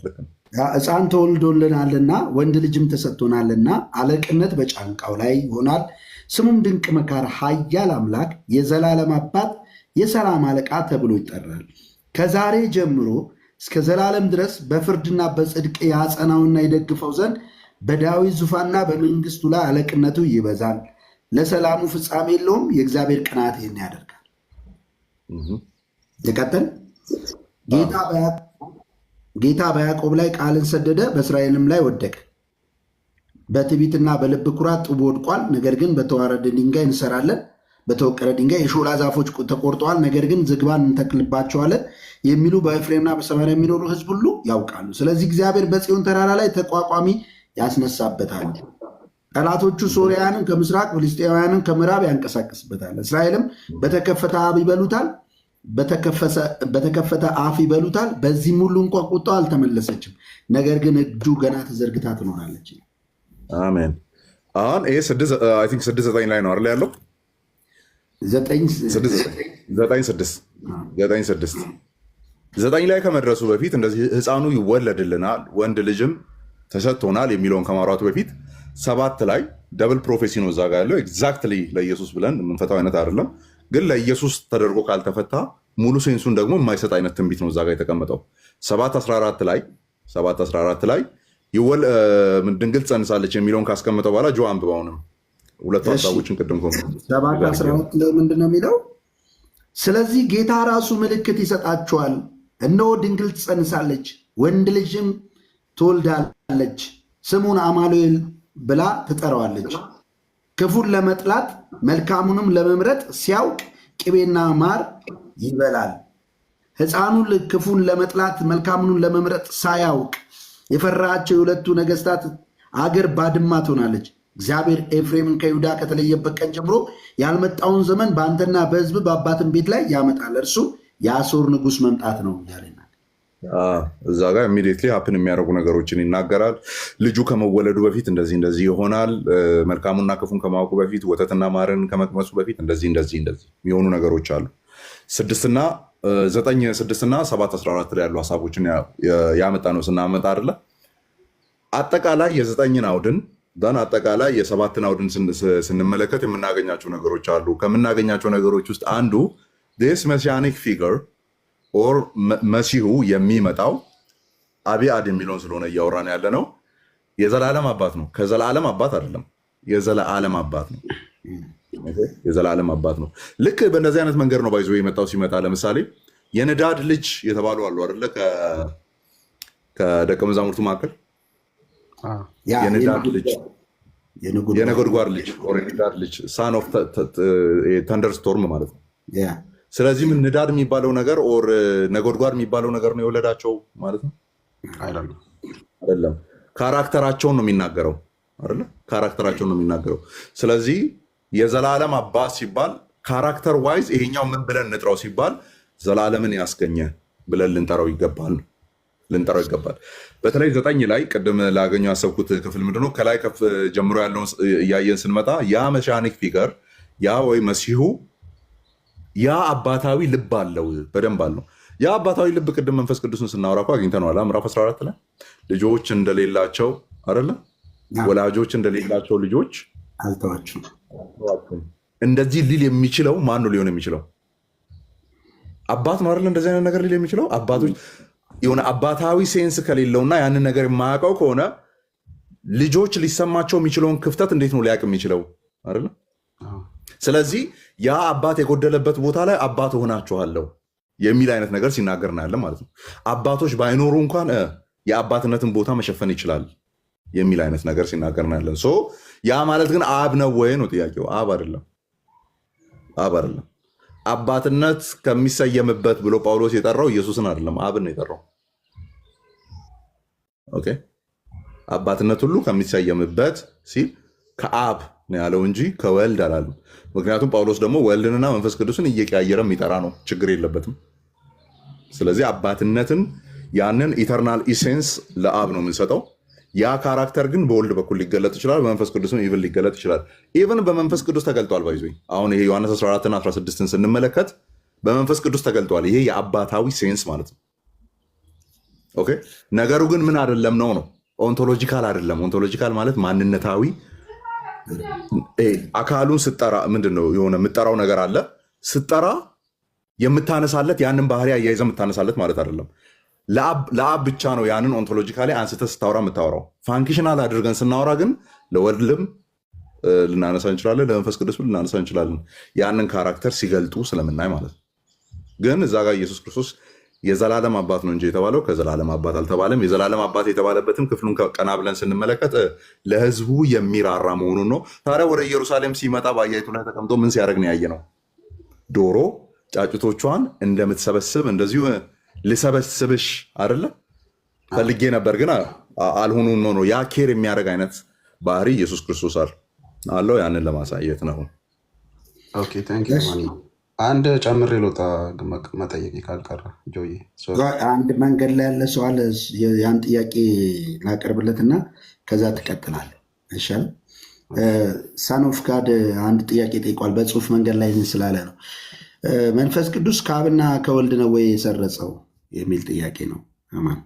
ልክ ነው። ሕፃን ተወልዶልናልና ወንድ ልጅም ተሰጥቶናልና አለቅነት በጫንቃው ላይ ይሆናል። ስሙም ድንቅ መካር፣ ኃያል አምላክ፣ የዘላለም አባት፣ የሰላም አለቃ ተብሎ ይጠራል። ከዛሬ ጀምሮ እስከ ዘላለም ድረስ በፍርድና በጽድቅ ያጸናውና ይደግፈው ዘንድ በዳዊት ዙፋንና በመንግስቱ ላይ አለቅነቱ ይበዛል። ለሰላሙ ፍጻሜ የለውም። የእግዚአብሔር ቅናት ይህን ያደርጋል። ይቀጥል። ጌታ በያዕቆብ ላይ ቃልን ሰደደ፣ በእስራኤልም ላይ ወደቀ። በትዕቢትና በልብ ኩራት ጡቡ ወድቋል። ነገር ግን በተዋረደ ድንጋይ እንሰራለን፣ በተወቀረ ድንጋይ የሾላ ዛፎች ተቆርጠዋል፣ ነገር ግን ዝግባን እንተክልባቸዋለን የሚሉ በኤፍሬምና በሰማርያ የሚኖሩ ሕዝብ ሁሉ ያውቃሉ። ስለዚህ እግዚአብሔር በጽዮን ተራራ ላይ ተቋቋሚ ያስነሳበታል። ጠላቶቹ ሶርያንን ከምስራቅ ፍልስጤማውያንን ከምዕራብ ያንቀሳቅስበታል። እስራኤልም በተከፈተ አፍ ይበሉታል፣ በተከፈተ አፍ ይበሉታል። በዚህም ሁሉ እንኳ ቁጣው አልተመለሰችም፣ ነገር ግን እጁ ገና ተዘርግታ ትኖራለች። አሜን። አሁን ይሄ 6:9 ላይ ነው አይደል ያለው? 9:6 ላይ ከመድረሱ በፊት እንደዚህ ሕፃኑ ይወለድልናል ወንድ ልጅም ተሰጥቶናል የሚለውን ከማውራቱ በፊት 7 ላይ ደብል ፕሮፌሲ ነው እዛ ጋር ያለው። ኤግዛክትሊ ለኢየሱስ ብለን የምንፈታው አይነት አይደለም፣ ግን ለኢየሱስ ተደርጎ ካልተፈታ ሙሉ ሴንሱን ደግሞ የማይሰጥ አይነት ትንቢት ነው እዛ ጋር የተቀመጠው። 7:14 ላይ ድንግል ትጸንሳለች የሚለውን ካስቀመጠው በኋላ ጆ አንብባውንም ሁለቱ ሀሳቦችን ቅድም 7:14 ላይ ምንድን ነው የሚለው? ስለዚህ ጌታ ራሱ ምልክት ይሰጣችኋል፣ እነሆ ድንግል ትጸንሳለች፣ ወንድ ልጅም ትወልዳለች፣ ስሙን አማኑኤል ብላ ትጠራዋለች። ክፉን ለመጥላት መልካሙንም ለመምረጥ ሲያውቅ ቅቤና ማር ይበላል። ሕፃኑ ክፉን ለመጥላት መልካሙንም ለመምረጥ ሳያውቅ የፈራቸው የሁለቱ ነገስታት አገር ባድማ ትሆናለች። እግዚአብሔር ኤፍሬምን ከይሁዳ ከተለየበት ቀን ጀምሮ ያልመጣውን ዘመን በአንተና በሕዝብ በአባትን ቤት ላይ ያመጣል። እርሱ የአሦር ንጉሥ መምጣት ነው ያለናል። እዛ ጋር ኢሚዲየትሊ ሀፕን የሚያደርጉ ነገሮችን ይናገራል። ልጁ ከመወለዱ በፊት እንደዚህ ይሆናል። መልካሙና ክፉን ከማወቁ በፊት ወተትና ማርን ከመቅመሱ በፊት እንደዚህ የሚሆኑ ነገሮች አሉ። 6:9 እና 7:14 ላይ ያሉ ሀሳቦችን ያመጣ ነው ስናመጣ አይደለ? አጠቃላይ የ9 አውድን አጠቃላይ የ7 አውድን ስንመለከት የምናገኛቸው ነገሮች አሉ። ከምናገኛቸው ነገሮች ውስጥ አንዱ ስ መሲያኒክ ፊገር ኦር መሲሁ የሚመጣው አብአድ የሚለውን ስለሆነ እያወራን ያለ ነው። የዘላለም አባት ነው። ከዘላለም አባት አይደለም፣ የዘላለም አባት ነው። የዘላለም አባት ነው። ልክ በእንደዚህ አይነት መንገድ ነው ባይዞ የመጣው። ሲመጣ ለምሳሌ የንዳድ ልጅ የተባሉ አሉ አይደለ? ከደቀ መዛሙርቱ መካከል የንዳድ ልጅ፣ የነጎድጓድ ልጅ የንዳድ ልጅ ሳን ኦፍ ተንደርስቶርም ማለት ነው። ስለዚህ ምን ንዳድ የሚባለው ነገር ኦር ነጎድጓድ የሚባለው ነገር ነው የወለዳቸው ማለት ነው አይደለም። ካራክተራቸውን ነው የሚናገረው አይደለ? ካራክተራቸውን ነው የሚናገረው። ስለዚህ የዘላለም አባት ሲባል ካራክተር ዋይዝ ይሄኛው ምን ብለን እንጥራው ሲባል ዘላለምን ያስገኘ ብለን ልንጠራው ይገባል። በተለይ 9 ላይ ቅድም ላገኘው ያሰብኩት ክፍል ምንድነው? ከላይ ከፍ ጀምሮ ያለውን እያየን ስንመጣ ያ መሻኒክ ፊገር ያ ወይ መሲሁ ያ አባታዊ ልብ አለው፣ በደንብ አለው። ያ አባታዊ ልብ ቅድም መንፈስ ቅዱስን ስናወራ እኮ አግኝተነዋል። ምዕራፍ 14 ላይ ልጆች እንደሌላቸው አይደለ? ወላጆች እንደሌላቸው ልጆች አልተዋችሁም። እንደዚህ ሊል የሚችለው ማን ነው? ሊሆን የሚችለው አባት ነው አይደለ? እንደዚህ አይነት ነገር ሊል የሚችለው አባቶች የሆነ አባታዊ ሴንስ ከሌለውና ያንን ነገር የማያውቀው ከሆነ ልጆች ሊሰማቸው የሚችለውን ክፍተት እንዴት ነው ሊያውቅ የሚችለው አይደለ? ስለዚህ ያ አባት የጎደለበት ቦታ ላይ አባት እሆናችኋለሁ የሚል አይነት ነገር ሲናገር እናያለን ማለት ነው። አባቶች ባይኖሩ እንኳን የአባትነትን ቦታ መሸፈን ይችላል የሚል አይነት ነገር ሲናገር እናያለን። ያ ማለት ግን አብ ነው ወይ ነው ጥያቄው? አብ አይደለም። አባትነት ከሚሰየምበት ብሎ ጳውሎስ የጠራው ኢየሱስን አይደለም፣ አብን ነው የጠራው። ኦኬ፣ አባትነት ሁሉ ከሚሰየምበት ሲል ከአብ ነው ያለው እንጂ ከወልድ አላለም። ምክንያቱም ጳውሎስ ደግሞ ወልድንና መንፈስ ቅዱስን እየቀያየረ የሚጠራ ነው፣ ችግር የለበትም። ስለዚህ አባትነትን ያንን ኢተርናል ኢሴንስ ለአብ ነው የምንሰጠው። ያ ካራክተር ግን በወልድ በኩል ሊገለጥ ይችላል፣ በመንፈስ ቅዱስም ኢቭን ሊገለጥ ይችላል። ኢቭን በመንፈስ ቅዱስ ተገልጧል። ባይዞ አሁን ይሄ ዮሐንስ 14ና 16ን ስንመለከት በመንፈስ ቅዱስ ተገልጧል። ይሄ የአባታዊ ሴንስ ማለት ነው። ኦኬ፣ ነገሩ ግን ምን አይደለም ነው ኦንቶሎጂካል አይደለም። ኦንቶሎጂካል ማለት ማንነታዊ አካሉን ስጠራ ምንድነው የሆነ የምጠራው ነገር አለ። ስጠራ የምታነሳለት ያንን ባህሪ አያይዘ የምታነሳለት ማለት አይደለም። ለአብ ብቻ ነው ያንን ኦንቶሎጂካሊ አንስተ ስታወራ የምታወራው። ፋንክሽናል አድርገን ስናወራ ግን ለወልድም ልናነሳ እንችላለን፣ ለመንፈስ ቅዱስ ልናነሳ እንችላለን። ያንን ካራክተር ሲገልጡ ስለምናይ ማለት ነው። ግን እዛ ጋር ኢየሱስ ክርስቶስ የዘላለም አባት ነው እንጂ የተባለው ከዘላለም አባት አልተባለም። የዘላለም አባት የተባለበትም ክፍሉን ቀና ብለን ስንመለከት ለሕዝቡ የሚራራ መሆኑን ነው። ታዲያ ወደ ኢየሩሳሌም ሲመጣ በአህያይቱ ላይ ተቀምጦ ምን ሲያደርግ ነው ያየ ነው? ዶሮ ጫጩቶቿን እንደምትሰበስብ እንደዚሁ ልሰበስብሽ አይደለ ፈልጌ ነበር ግን አልሆኑም ነው። ያ ኬር የሚያደርግ አይነት ባህሪ ኢየሱስ ክርስቶስ አለው። ያንን ለማሳየት ነው። ኦኬ ታንክ ዩ። አንድ ጨምሬ ልወጣ መጠየቅ ካልቀረ ጆዬ አንድ መንገድ ላይ ያለ ሰው አለ። ያን ጥያቄ ላቀርብለትና ከዛ ትቀጥላለህ ይሻል። ሳኖፍ ጋድ አንድ ጥያቄ ጠይቋል። በጽሁፍ መንገድ ላይ ስላለ ነው። መንፈስ ቅዱስ ከአብና ከወልድ ነው ወይ የሰረጸው የሚል ጥያቄ ነው። አማን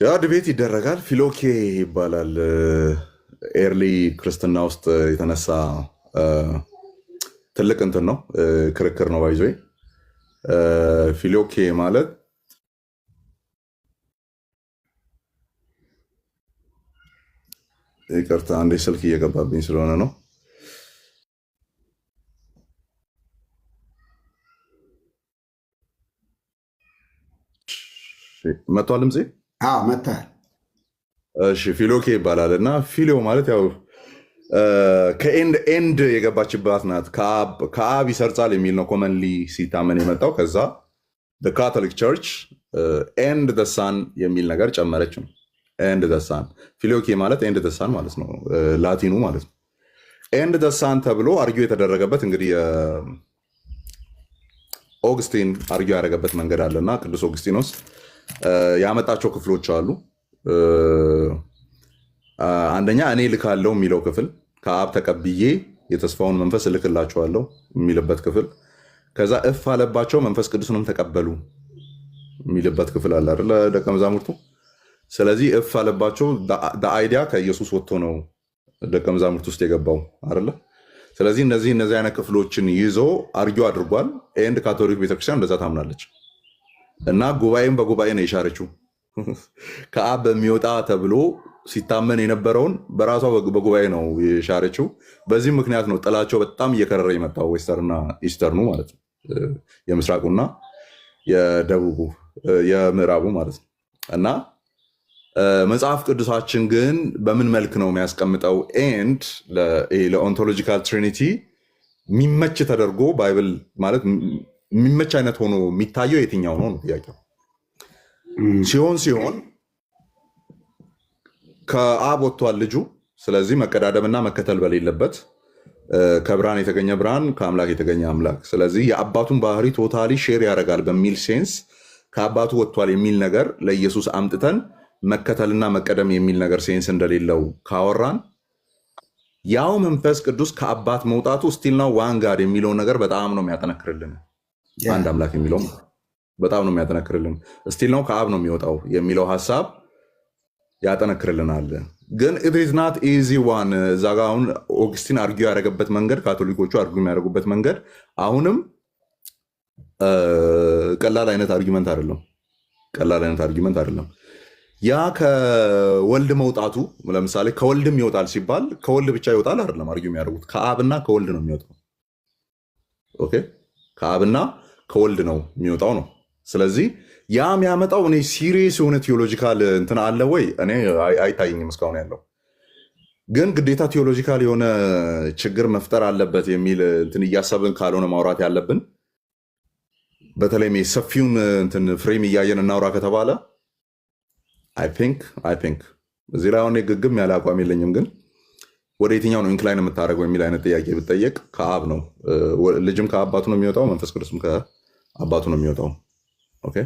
ያ ድቤት ይደረጋል። ፊሎኬ ይባላል። ኤርሊ ክርስትና ውስጥ የተነሳ ትልቅ እንትን ነው፣ ክርክር ነው። ባይዞ ፊሎኬ ማለት ይቅርታ አንዴ ስልክ እየገባብኝ ስለሆነ ነው። መጥቷል ድምፄ? መጥቷል። እሺ ፊሎኬ ይባላል እና ፊሊዮ ማለት ያው ከኤንድ የገባችባት ናት። ከአብ ይሰርጻል የሚል ነው ኮመንሊ ሲታመን የመጣው። ከዛ ካቶሊክ ቸርች ኤንድ ደሳን የሚል ነገር ጨመረች ነው። ኤንድ ደሳን ፊሎኬ ማለት ኤንድ ደሳን ማለት ነው፣ ላቲኑ ማለት ነው። ኤንድ ደሳን ተብሎ አርጊው የተደረገበት እንግዲህ ኦግስቲን አርጊው ያደረገበት መንገድ አለና ቅዱስ ኦግስቲኖስ ያመጣቸው ክፍሎች አሉ። አንደኛ እኔ ልካለው የሚለው ክፍል ከአብ ተቀብዬ የተስፋውን መንፈስ እልክላቸዋለሁ የሚልበት ክፍል። ከዛ እፍ አለባቸው መንፈስ ቅዱስንም ተቀበሉ የሚልበት ክፍል አለ አይደለ ደቀ መዛሙርቱ። ስለዚህ እፍ አለባቸው አይዲያ ከኢየሱስ ወጥቶ ነው ደቀ መዛሙርት ውስጥ የገባው አይደለ። ስለዚህ እነዚህ አይነት ክፍሎችን ይዞ አርጊው አድርጓል። ኤንድ ካቶሊክ ቤተክርስቲያን እንደዛ ታምናለች እና ጉባኤም በጉባኤ ነው የሻረችው። ከአብ በሚወጣ ተብሎ ሲታመን የነበረውን በራሷ በጉባኤ ነው የሻረችው። በዚህ ምክንያት ነው ጥላቸው በጣም እየከረረ የመጣው ዌስተርና ኢስተርኑ ማለት ነው፣ የምስራቁና የደቡቡ የምዕራቡ ማለት ነው። እና መጽሐፍ ቅዱሳችን ግን በምን መልክ ነው የሚያስቀምጠው? ኤንድ ለኦንቶሎጂካል ትሪኒቲ የሚመች ተደርጎ ባይብል ማለት የሚመች አይነት ሆኖ የሚታየው የትኛው ነው ጥያቄው። ሲሆን ከአብ ወጥቷል ልጁ። ስለዚህ መቀዳደምና መከተል በሌለበት ከብርሃን የተገኘ ብርሃን፣ ከአምላክ የተገኘ አምላክ። ስለዚህ የአባቱን ባህሪ ቶታሊ ሼር ያደርጋል በሚል ሴንስ ከአባቱ ወጥቷል የሚል ነገር ለኢየሱስ አምጥተን መከተልና መቀደም የሚል ነገር ሴንስ እንደሌለው ካወራን ያው መንፈስ ቅዱስ ከአባት መውጣቱ ስቲል ነው ዋን ጋድ የሚለውን ነገር በጣም ነው የሚያጠነክርልን። አንድ አምላክ የሚለው በጣም ነው የሚያጠነክርልን። ስቲል ነው ከአብ ነው የሚወጣው የሚለው ሀሳብ ያጠነክርልናል። ግን ኢትስ ናት ኢዚ ዋን። እዛ ጋ አሁን ኦግስቲን አርጊው ያደረገበት መንገድ፣ ካቶሊኮቹ አርጊው የሚያደርጉበት መንገድ አሁንም ቀላል አይነት አርጊመንት አይደለም። ያ ከወልድ መውጣቱ ለምሳሌ ከወልድም ይወጣል ሲባል ከወልድ ብቻ ይወጣል አይደለም አርጊው የሚያደርጉት ከአብና ከወልድ ነው የሚወጣው። ኦኬ ከአብና ከወልድ ነው የሚወጣው ነው። ስለዚህ ያ የሚያመጣው እኔ ሲሪየስ የሆነ ቴዎሎጂካል እንትን አለ ወይ እኔ አይታየኝም እስካሁን ያለው። ግን ግዴታ ቴዎሎጂካል የሆነ ችግር መፍጠር አለበት የሚል እንትን እያሰብን ካልሆነ ማውራት ያለብን በተለይም ሰፊውን እንትን ፍሬም እያየን እናውራ ከተባለ አይ ቲንክ እዚህ ላይ አሁን ግግም ያለ አቋም የለኝም። ግን ወደ የትኛው ነው ኢንክላይን የምታደርገው የሚል አይነት ጥያቄ ብጠየቅ ከአብ ነው። ልጅም ከአባቱ ነው የሚወጣው፣ መንፈስ ቅዱስም ከአባቱ ነው የሚወጣው። ኦኬ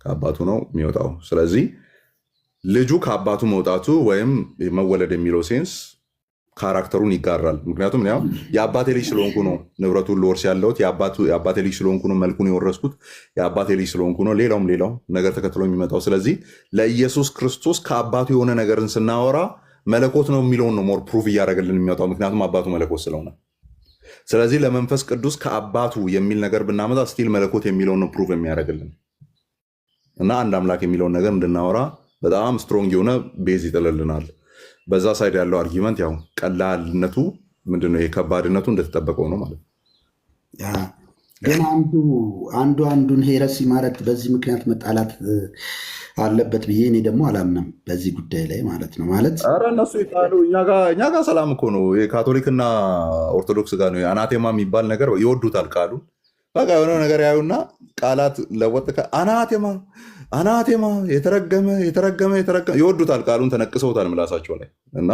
ከአባቱ ነው የሚወጣው። ስለዚህ ልጁ ከአባቱ መውጣቱ ወይም መወለድ የሚለው ሴንስ ካራክተሩን ይጋራል። ምክንያቱም የአባቴ ልጅ ስለሆንኩ ነው ንብረቱን ልወርስ ያለሁት፣ የአባቴ ልጅ ስለሆንኩ ነው መልኩን የወረስኩት፣ የአባቴ ልጅ ስለሆንኩ ነው ሌላውም ነገር ተከትሎ የሚመጣው። ስለዚህ ለኢየሱስ ክርስቶስ ከአባቱ የሆነ ነገርን ስናወራ መለኮት ነው የሚለውን ነው ሞር ፕሩቭ እያደረገልን የሚመጣው፣ ምክንያቱም አባቱ መለኮት ስለሆነ። ስለዚህ ለመንፈስ ቅዱስ ከአባቱ የሚል ነገር ብናመጣ ስቲል መለኮት የሚለውን ነው ፕሩቭ የሚያደርግልን እና አንድ አምላክ የሚለውን ነገር እንድናወራ በጣም ስትሮንግ የሆነ ቤዝ ይጥልልናል። በዛ ሳይድ ያለው አርጊመንት ያው ቀላልነቱ ምንድነው የከባድነቱ እንደተጠበቀው ነው ማለት ነው። ግን አንዱን ሄረሲ ማለት በዚህ ምክንያት መጣላት አለበት ብዬ እኔ ደግሞ አላምንም በዚህ ጉዳይ ላይ ማለት ነው። ማለት ኧረ እነሱ ይጣሉ፣ እኛ ጋር ሰላም እኮ ነው። የካቶሊክና ኦርቶዶክስ ጋር ነው አናቴማ የሚባል ነገር ይወዱታል። ቃሉ በቃ የሆነ ነገር ያዩና ቃላት ለወጥ አናቴማ የተረገመ ይወዱታል። ቃሉን ተነቅሰውታል ምላሳቸው ላይ እና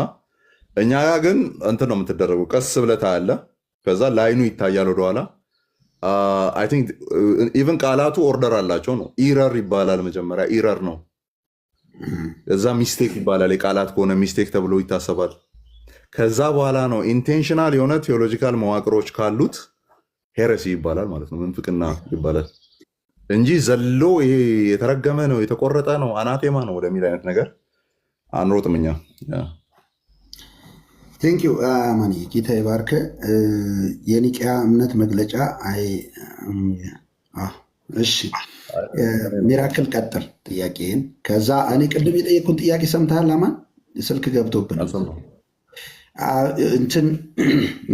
እኛ ጋር ግን እንትን ነው የምትደረገው። ቀስ ብለህ ታያለህ፣ ከዛ ላይኑ ይታያል ወደኋላ። አይ ቲንክ ኢቨን ቃላቱ ኦርደር አላቸው ነው። ኢረር ይባላል መጀመሪያ ኢረር ነው፣ እዛ ሚስቴክ ይባላል። የቃላት ከሆነ ሚስቴክ ተብሎ ይታሰባል። ከዛ በኋላ ነው ኢንቴንሽናል የሆነ ቴዎሎጂካል መዋቅሮች ካሉት ሄረሲ ይባላል ማለት ነው፣ ምንፍቅና ይባላል እንጂ ዘሎ ይሄ የተረገመ ነው የተቆረጠ ነው አናቴማ ነው ወደሚል አይነት ነገር አንሮጥም እኛ። ቴንክ ዩ ማኒ ጌታ ይባርክ። የኒቅያ እምነት መግለጫ እሺ፣ ሚራክል ቀጥል ጥያቄን። ከዛ እኔ ቅድም የጠየኩን ጥያቄ ሰምተሃል አማን? ስልክ ገብቶብን እንትን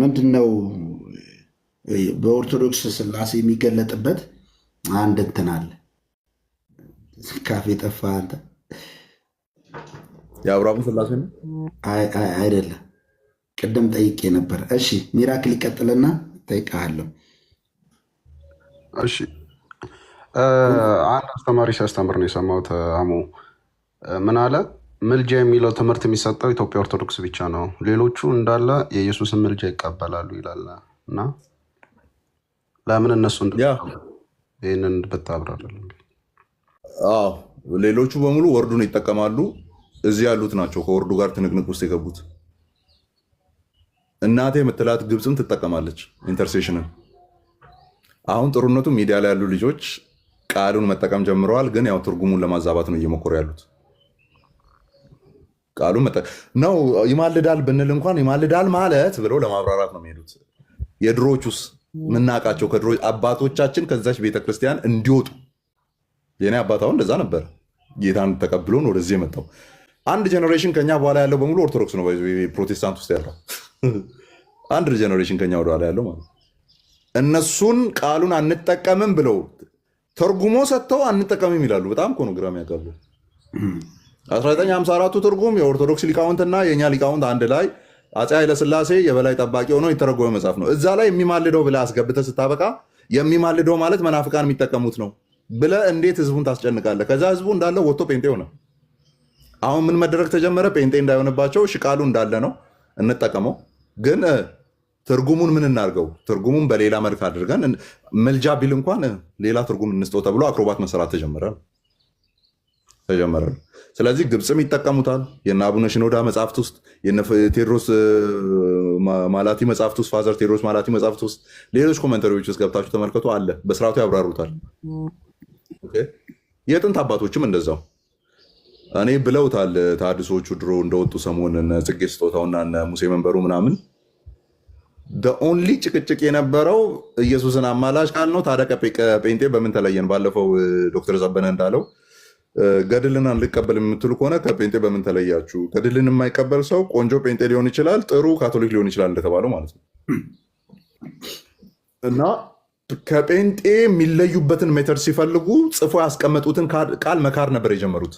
ምንድን ነው በኦርቶዶክስ ስላሴ የሚገለጥበት አንድ እንትን አለ። ካፌ ጠፋ አንተ። የአብርሃም ስላሴ ነው አይደለም? ቅድም ጠይቄ ነበር። እሺ ሚራክል ይቀጥልና ጠይቃለሁ። እሺ አንድ አስተማሪ ሲያስተምር ነው የሰማሁት። አሙ ምን አለ? ምልጃ የሚለው ትምህርት የሚሰጠው ኢትዮጵያ ኦርቶዶክስ ብቻ ነው፣ ሌሎቹ እንዳለ የኢየሱስን ምልጃ ይቀበላሉ ይላል። እና ለምን እነሱ ይህንን ብታብራራለን። ሌሎቹ በሙሉ ወርዱን ይጠቀማሉ። እዚህ ያሉት ናቸው ከወርዱ ጋር ትንቅንቅ ውስጥ የገቡት። እናቴ የምትላት ግብፅም ትጠቀማለች ኢንተርሴሽንን። አሁን ጥሩነቱ ሚዲያ ላይ ያሉ ልጆች ቃሉን መጠቀም ጀምረዋል። ግን ያው ትርጉሙን ለማዛባት ነው እየሞከሩ ያሉት። ቃሉን ነው ይማልዳል ብንል እንኳን ይማልዳል ማለት ብለው ለማብራራት ነው የሚሄዱት። የድሮቹስ ምናቃቸው ከድሮ አባቶቻችን ከዛች ቤተክርስቲያን እንዲወጡ የኔ አባታው እንደዛ ነበር። ጌታን ተቀብሎን ወደዚህ የመጣው አንድ ጀኔሬሽን ከኛ በኋላ ያለው በሙሉ ኦርቶዶክስ ነው። ፕሮቴስታንት ውስጥ ያለው አንድ ጀኔሬሽን ከኛ ወደኋላ ያለው ማለት እነሱን ቃሉን አንጠቀምም ብለው ተርጉሞ ሰጥተው አንጠቀምም ይላሉ። በጣም እኮ ነው ግራ የሚያጋቡ። 1954ቱ ትርጉም የኦርቶዶክስ ሊቃውንትና የእኛ ሊቃውንት አንድ ላይ አፄ ኃይለሥላሴ የበላይ ጠባቂ ሆነው የተረጎመ መጽሐፍ ነው። እዛ ላይ የሚማልደው ብለህ አስገብተህ ስታበቃ የሚማልደው ማለት መናፍቃን የሚጠቀሙት ነው ብለህ እንዴት ህዝቡን ታስጨንቃለህ? ከዛ ህዝቡ እንዳለ ወጥቶ ጴንጤ ሆነ። አሁን ምን መደረግ ተጀመረ? ጴንጤ እንዳይሆንባቸው ሽቃሉ እንዳለ ነው እንጠቀመው። ግን ትርጉሙን ምን እናርገው? ትርጉሙን በሌላ መልክ አድርገን መልጃ ቢል እንኳን ሌላ ትርጉም እንስጠው ተብሎ አክሮባት መሰራት ተጀመረ። ስለዚህ ግብፅም ይጠቀሙታል። የነ አቡነ ሽኖዳ መጽሐፍት ውስጥ የነ ቴዎድሮስ ማላቲ መጽሐፍት ውስጥ ፋዘር ቴዎድሮስ ማላቲ መጽሐፍት ውስጥ ሌሎች ኮመንተሪዎች ውስጥ ገብታችሁ ተመልከቱ። አለ በስርዓቱ ያብራሩታል። የጥንት አባቶችም እንደዛው እኔ ብለውታል። ተሐድሶቹ ድሮ እንደወጡ ሰሞን ጽጌ ስጦታውና ሙሴ መንበሩ ምናምን ኦንሊ ጭቅጭቅ የነበረው ኢየሱስን አማላጅ ቃል ነው። ታዲያ ከጴንጤ በምን ተለየን? ባለፈው ዶክተር ዘበነ እንዳለው ገድልን አንቀበል የምትሉ ከሆነ ከጴንጤ በምን ተለያችሁ? ገድልን የማይቀበል ሰው ቆንጆ ጴንጤ ሊሆን ይችላል፣ ጥሩ ካቶሊክ ሊሆን ይችላል እንደተባለው ማለት ነው። እና ከጴንጤ የሚለዩበትን ሜተድ ሲፈልጉ ጽፎ ያስቀመጡትን ቃል መካር ነበር የጀመሩት።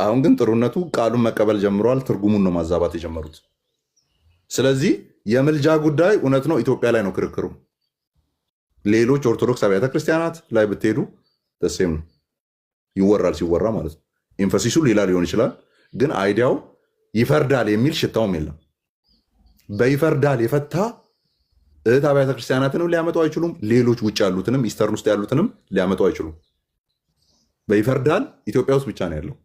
አሁን ግን ጥሩነቱ ቃሉን መቀበል ጀምረዋል። ትርጉሙን ነው ማዛባት የጀመሩት። ስለዚህ የምልጃ ጉዳይ እውነት ነው ኢትዮጵያ ላይ ነው ክርክሩ። ሌሎች ኦርቶዶክስ አብያተ ክርስቲያናት ላይ ብትሄዱ ደሴም ነው ይወራል፣ ሲወራ ማለት ነው። ኤንፈሲሱ ሌላ ሊሆን ይችላል፣ ግን አይዲያው ይፈርዳል የሚል ሽታውም የለም። በይፈርዳል የፈታ እህት አብያተ ክርስቲያናትንም ሊያመጡ አይችሉም። ሌሎች ውጭ ያሉትንም ኢስተርን ውስጥ ያሉትንም ሊያመጡ አይችሉም። በይፈርዳል ኢትዮጵያ ውስጥ ብቻ ነው ያለው።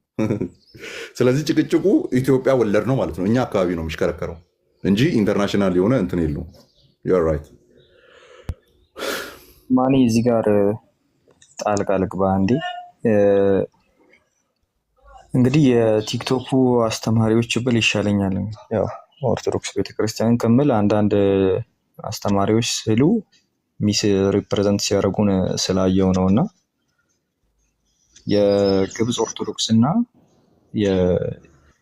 ስለዚህ ጭቅጭቁ ኢትዮጵያ ወለድ ነው ማለት ነው። እኛ አካባቢ ነው የሚሽከረከረው እንጂ ኢንተርናሽናል የሆነ እንትን የለውም። ዩር ራይት ማኒ። እዚህ ጋር ጣልቃ ልግባ እንዴ? እንግዲህ የቲክቶኩ አስተማሪዎች ብል ይሻለኛል። ያው ኦርቶዶክስ ቤተክርስቲያን ከምል አንዳንድ አስተማሪዎች ስሉ ሚስ ሪፕሬዘንት ሲያደርጉን ስላየው ነው። እና የግብፅ ኦርቶዶክስ እና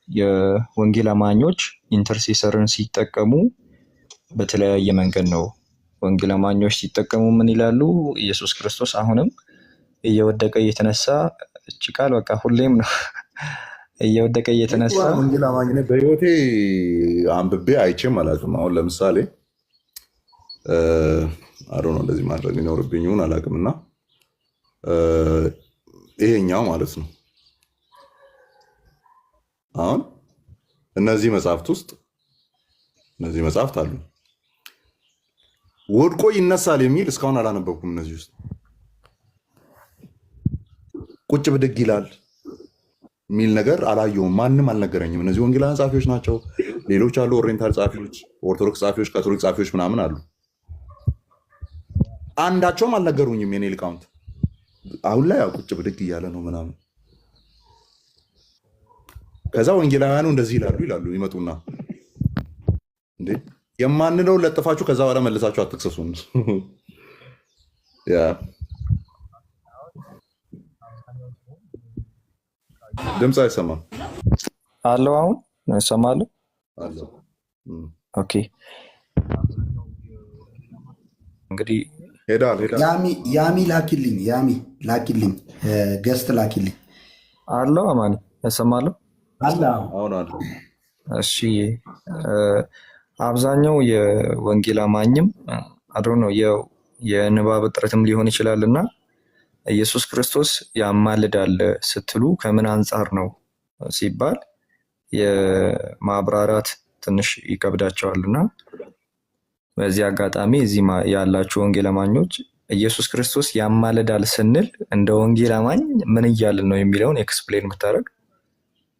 የወንጌል አማኞች ኢንተርሴሰርን ሲጠቀሙ በተለያየ መንገድ ነው። ወንጌል አማኞች ሲጠቀሙ ምን ይላሉ? ኢየሱስ ክርስቶስ አሁንም እየወደቀ እየተነሳ፣ እቺ ቃል በቃ ሁሌም ነው እየወደቀ እየተነሳ። ወንጌል አማኝ በህይወቴ አንብቤ አይቼም አላውቅም። አሁን ለምሳሌ አዶ ነው እንደዚህ ማድረግ ሊኖርብኝ ይሁን አላውቅም። እና ይሄኛው ማለት ነው አሁን እነዚህ መጽሐፍት ውስጥ እነዚህ መጽሐፍት አሉ። ወድቆ ይነሳል የሚል እስካሁን አላነበብኩም። እነዚህ ውስጥ ቁጭ ብድግ ይላል የሚል ነገር አላየውም። ማንም አልነገረኝም። እነዚህ ወንጌላውያን ጸሐፊዎች ናቸው። ሌሎች አሉ፣ ኦሪየንታል ጸሐፊዎች፣ ኦርቶዶክስ ጸሐፊዎች፣ ካቶሊክ ጸሐፊዎች ምናምን አሉ። አንዳቸውም አልነገሩኝም። የኔ ሊቃውንት አሁን ላይ ቁጭ ብድግ እያለ ነው ምናምን። ከዛ ወንጌላውያኑ እንደዚህ ይላሉ ይመጡና እንዴ የማንለው ለጥፋችሁ ከዛ በኋላ መልሳችሁ አትክሰሱን። ድምፅ አይሰማም አለው። አሁን እሰማለሁ። ኦኬ እንግዲህ ሄዳል። ያሚ ላኪልኝ ገስት ላኪልኝ አለው። አማኒ እሰማለሁ። አሁን አለ። እሺ አብዛኛው የወንጌል አማኝም አድሮ ነው የንባብ እጥረትም ሊሆን ይችላል እና ኢየሱስ ክርስቶስ ያማልዳል ስትሉ ከምን አንጻር ነው ሲባል የማብራራት ትንሽ ይከብዳቸዋል። እና በዚህ አጋጣሚ እዚህ ያላችሁ ወንጌል አማኞች ኢየሱስ ክርስቶስ ያማልዳል ስንል እንደ ወንጌል አማኝ ምን እያልን ነው የሚለውን ኤክስፕሌን ብታደርግ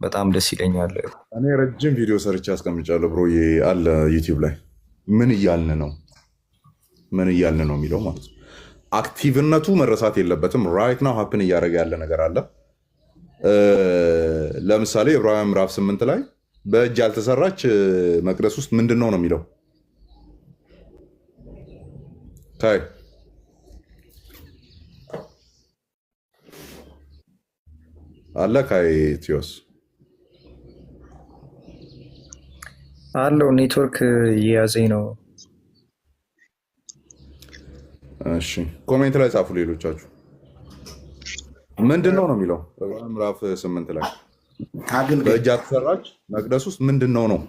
በጣም ደስ ይለኛል። እኔ ረጅም ቪዲዮ ሰርቼ አስቀምጫለሁ ብሮ አለ ዩቲዩብ ላይ ምን እያልን ነው የሚለው ማለት ነው። አክቲቭነቱ መረሳት የለበትም። ራይት ናው ሀፕን እያደረገ ያለ ነገር አለ። ለምሳሌ ዕብራውያን ምዕራፍ 8 ላይ በእጅ ያልተሰራች መቅደስ ውስጥ ምንድን ነው የሚለው? ታይ አለ ካይ ቲዮስ አለው። ኔትወርክ እየያዘኝ ነው። እሺ ኮሜንት ላይ ጻፉ ሌሎቻችሁ። ምንድን ነው የሚለው? ምዕራፍ 8 ላይ በእጅ ያልተሰራች መቅደስ ውስጥ ምንድን ነው?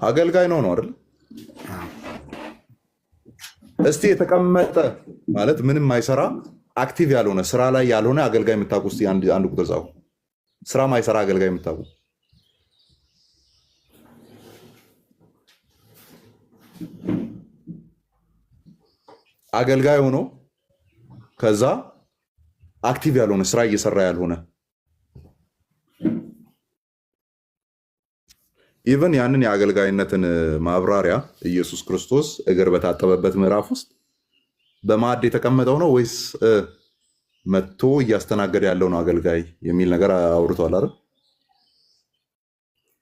አገልጋይ ነው አይደል? እስቲ የተቀመጠ ማለት ምንም አይሰራ አክቲቭ ያልሆነ ስራ ላይ ያልሆነ አገልጋይ የምታውቁ እስቲ አንድ ቁጥር ጻፉ። ስራ ማይሰራ አገልጋይ የምታውቁ አገልጋይ ሆኖ ከዛ አክቲቭ ያልሆነ ስራ እየሰራ ያልሆነ ኢቨን ያንን የአገልጋይነትን ማብራሪያ ኢየሱስ ክርስቶስ እግር በታጠበበት ምዕራፍ ውስጥ በማዕድ የተቀመጠው ነው ወይስ መጥቶ እያስተናገደ ያለው ነው አገልጋይ የሚል ነገር አውርቷል አይደል?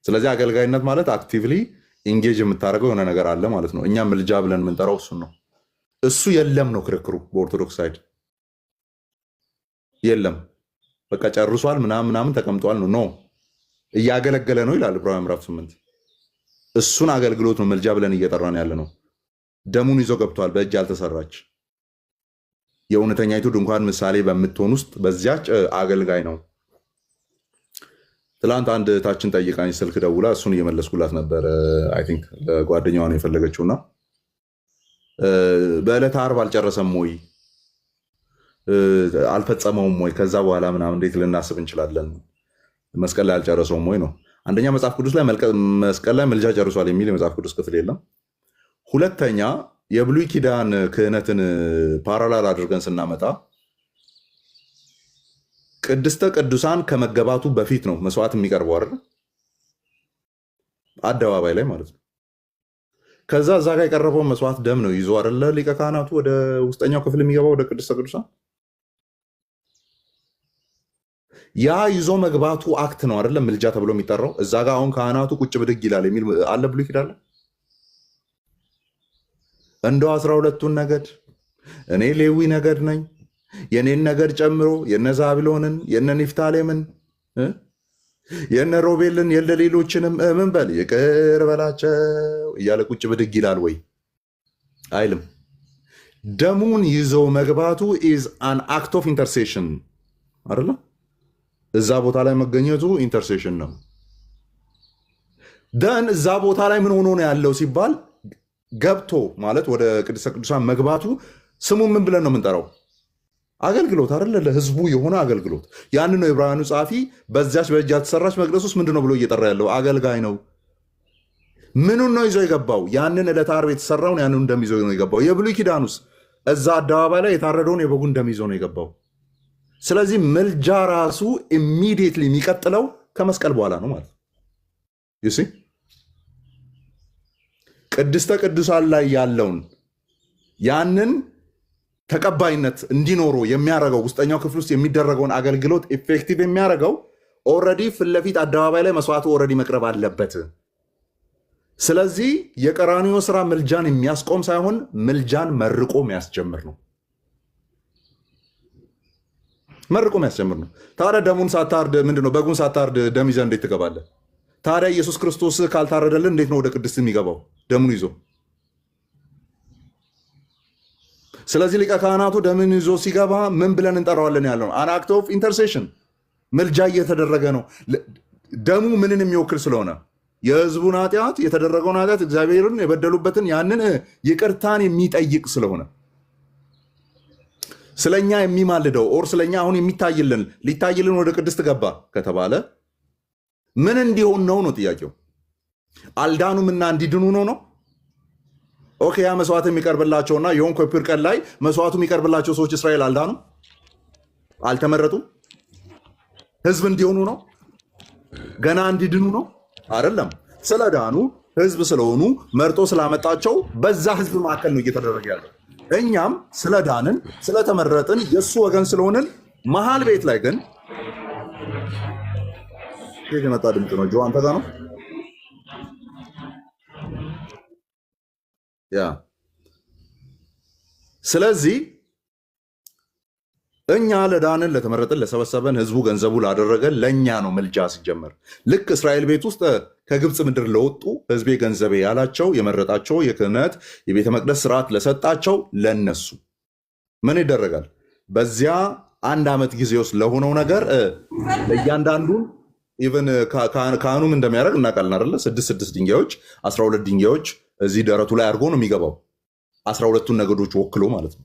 ስለዚህ አገልጋይነት ማለት አክቲቭሊ ኢንጌጅ የምታደርገው የሆነ ነገር አለ ማለት ነው። እኛ ምልጃ ብለን የምንጠራው እሱን ነው። እሱ የለም ነው ክርክሩ። በኦርቶዶክስ ሳይድ የለም። በቃ ጨርሷል ምናምን ተቀምጧል ነው። ኖ እያገለገለ ነው ይላል ዕብራውያን ምዕራፍ 8። እሱን አገልግሎት ነው ምልጃ ብለን እየጠራን ያለ ነው። ደሙን ይዞ ገብቷል በእጅ ያልተሰራች የእውነተኛይቱ ድንኳን ምሳሌ በምትሆን ውስጥ በዚያች አገልጋይ ነው። ትላንት አንድ ታችን ጠይቃኝ ስልክ ደውላ እሱን እየመለስኩላት ነበር። አይ ቲንክ ለጓደኛዋ ነው የፈለገችውና በዕለተ ዓርብ አልጨረሰም ወይ አልፈጸመውም ወይ ከዛ በኋላ ምናምን እንዴት ልናስብ እንችላለን? መስቀል ላይ አልጨረሰውም ወይ ነው። አንደኛ መጽሐፍ ቅዱስ ላይ መስቀል ላይ ምልጃ ጨርሷል የሚል የመጽሐፍ ቅዱስ ክፍል የለም። ሁለተኛ የብሉይ ኪዳን ክህነትን ፓራላል አድርገን ስናመጣ ቅድስተ ቅዱሳን ከመገባቱ በፊት ነው መስዋዕት የሚቀርበው አይደል? አደባባይ ላይ ማለት ነው። ከዛ እዛ ጋር የቀረበው መስዋዕት ደም ነው ይዞ አይደለ ሊቀ ካህናቱ ወደ ውስጠኛው ክፍል የሚገባው ወደ ቅድስተ ቅዱሳን። ያ ይዞ መግባቱ አክት ነው አይደለ ምልጃ ተብሎ የሚጠራው። እዛ ጋር አሁን ካህናቱ ቁጭ ብድግ ይላል የሚል አለ ብሉይ ኪዳን ላይ። እንደው 12ቱን ነገድ እኔ ሌዊ ነገድ ነኝ የኔን ነገድ ጨምሮ የነ ዛብሎንን የነ ኒፍታሌምን የነ ሮቤልን የለ ሌሎችንም ምን በል ይቅር በላቸው እያለ ቁጭ ብድግ ይላል ወይ? አይልም። ደሙን ይዘው መግባቱ ኢዝ አን አክት ኦፍ ኢንተርሴሽን አይደለ? እዛ ቦታ ላይ መገኘቱ ኢንተርሴሽን ነው። ደን እዛ ቦታ ላይ ምን ሆኖ ነው ያለው ሲባል ገብቶ ማለት ወደ ቅድስተ ቅዱሳን መግባቱ ስሙ ምን ብለን ነው የምንጠራው? አገልግሎት አይደለ? ለህዝቡ የሆነ አገልግሎት። ያንን ነው ዕብራውያኑ ጸሐፊ በዚያች በእጅ ያልተሰራች መቅደስ ውስጥ ምንድን ነው ብሎ እየጠራ ያለው? አገልጋይ ነው። ምኑን ነው ይዞ የገባው? ያንን ዕለተ ዓርብ የተሰራውን ያንን እንደሚይዞ ነው የገባው። የብሉይ ኪዳኑስ እዛ አደባባይ ላይ የታረደውን የበጉን እንደሚይዞ ነው የገባው። ስለዚህ ምልጃ ራሱ ኢሚዲየትሊ የሚቀጥለው ከመስቀል በኋላ ነው ማለት ነው። ቅድስተ ቅዱሳን ላይ ያለውን ያንን ተቀባይነት እንዲኖሩ የሚያደርገው ውስጠኛው ክፍል ውስጥ የሚደረገውን አገልግሎት ኢፌክቲቭ የሚያደርገው ኦልሬዲ ፊት ለፊት አደባባይ ላይ መስዋዕቱ ኦልሬዲ መቅረብ አለበት። ስለዚህ የቀራንዮ ስራ ምልጃን የሚያስቆም ሳይሆን ምልጃን መርቆ የሚያስጀምር ነው። መርቆ የሚያስጀምር ነው። ታዲያ ደሙን ሳታርድ ምንድነው በጉን ሳታርድ ደም ይዘህ እንዴት ትገባለህ? ታዲያ ኢየሱስ ክርስቶስ ካልታረደልን እንዴት ነው ወደ ቅድስት የሚገባው ደሙን ይዞ? ስለዚህ ሊቀ ካህናቱ ደምን ይዞ ሲገባ ምን ብለን እንጠራዋለን? ያለው አን አክት ኦፍ ኢንተርሴሽን ምልጃ እየተደረገ ነው። ደሙ ምንን የሚወክል ስለሆነ የህዝቡን ኃጢአት የተደረገውን ኃጢአት እግዚአብሔርን የበደሉበትን ያንን ይቅርታን የሚጠይቅ ስለሆነ ስለኛ የሚማልደው ኦር ስለኛ አሁን የሚታይልን ሊታይልን ወደ ቅድስት ገባ ከተባለ ምን እንዲሆን ነው ጥያቄው። አልዳኑምና እንዲድኑ ነው። ኦኬ ያ መስዋዕት የሚቀርብላቸውና የሆን ኮፒር ቀን ላይ መስዋዕቱ የሚቀርብላቸው ሰዎች እስራኤል አልዳኑ አልተመረጡም። ህዝብ እንዲሆኑ ነው፣ ገና እንዲድኑ ነው አይደለም። ስለዳኑ ህዝብ ስለሆኑ መርጦ ስላመጣቸው በዛ ህዝብ መካከል ነው እየተደረገ ያለው። እኛም ስለዳንን ስለተመረጥን የእሱ ወገን ስለሆንን መሀል ቤት ላይ ግን የመጣ ድምፅ ነው። ጆ አንተ ጋር ነው ያ። ስለዚህ እኛ ለዳንን ለተመረጥን ለሰበሰበን ህዝቡ ገንዘቡ ላደረገን ለእኛ ነው ምልጃ ሲጀመር። ልክ እስራኤል ቤት ውስጥ ከግብፅ ምድር ለወጡ ህዝቤ ገንዘቤ ያላቸው የመረጣቸው የክህነት የቤተ መቅደስ ስርዓት ለሰጣቸው ለነሱ ምን ይደረጋል? በዚያ አንድ ዓመት ጊዜ ውስጥ ለሆነው ነገር ለእያንዳንዱ ኢቨን ካህኑም እንደሚያደርግ እናውቃለን አይደለ? 6 ድንጋዮች 12 ድንጋዮች እዚህ ደረቱ ላይ አድርጎ ነው የሚገባው 12ቱን ነገዶች ወክሎ ማለት ነው።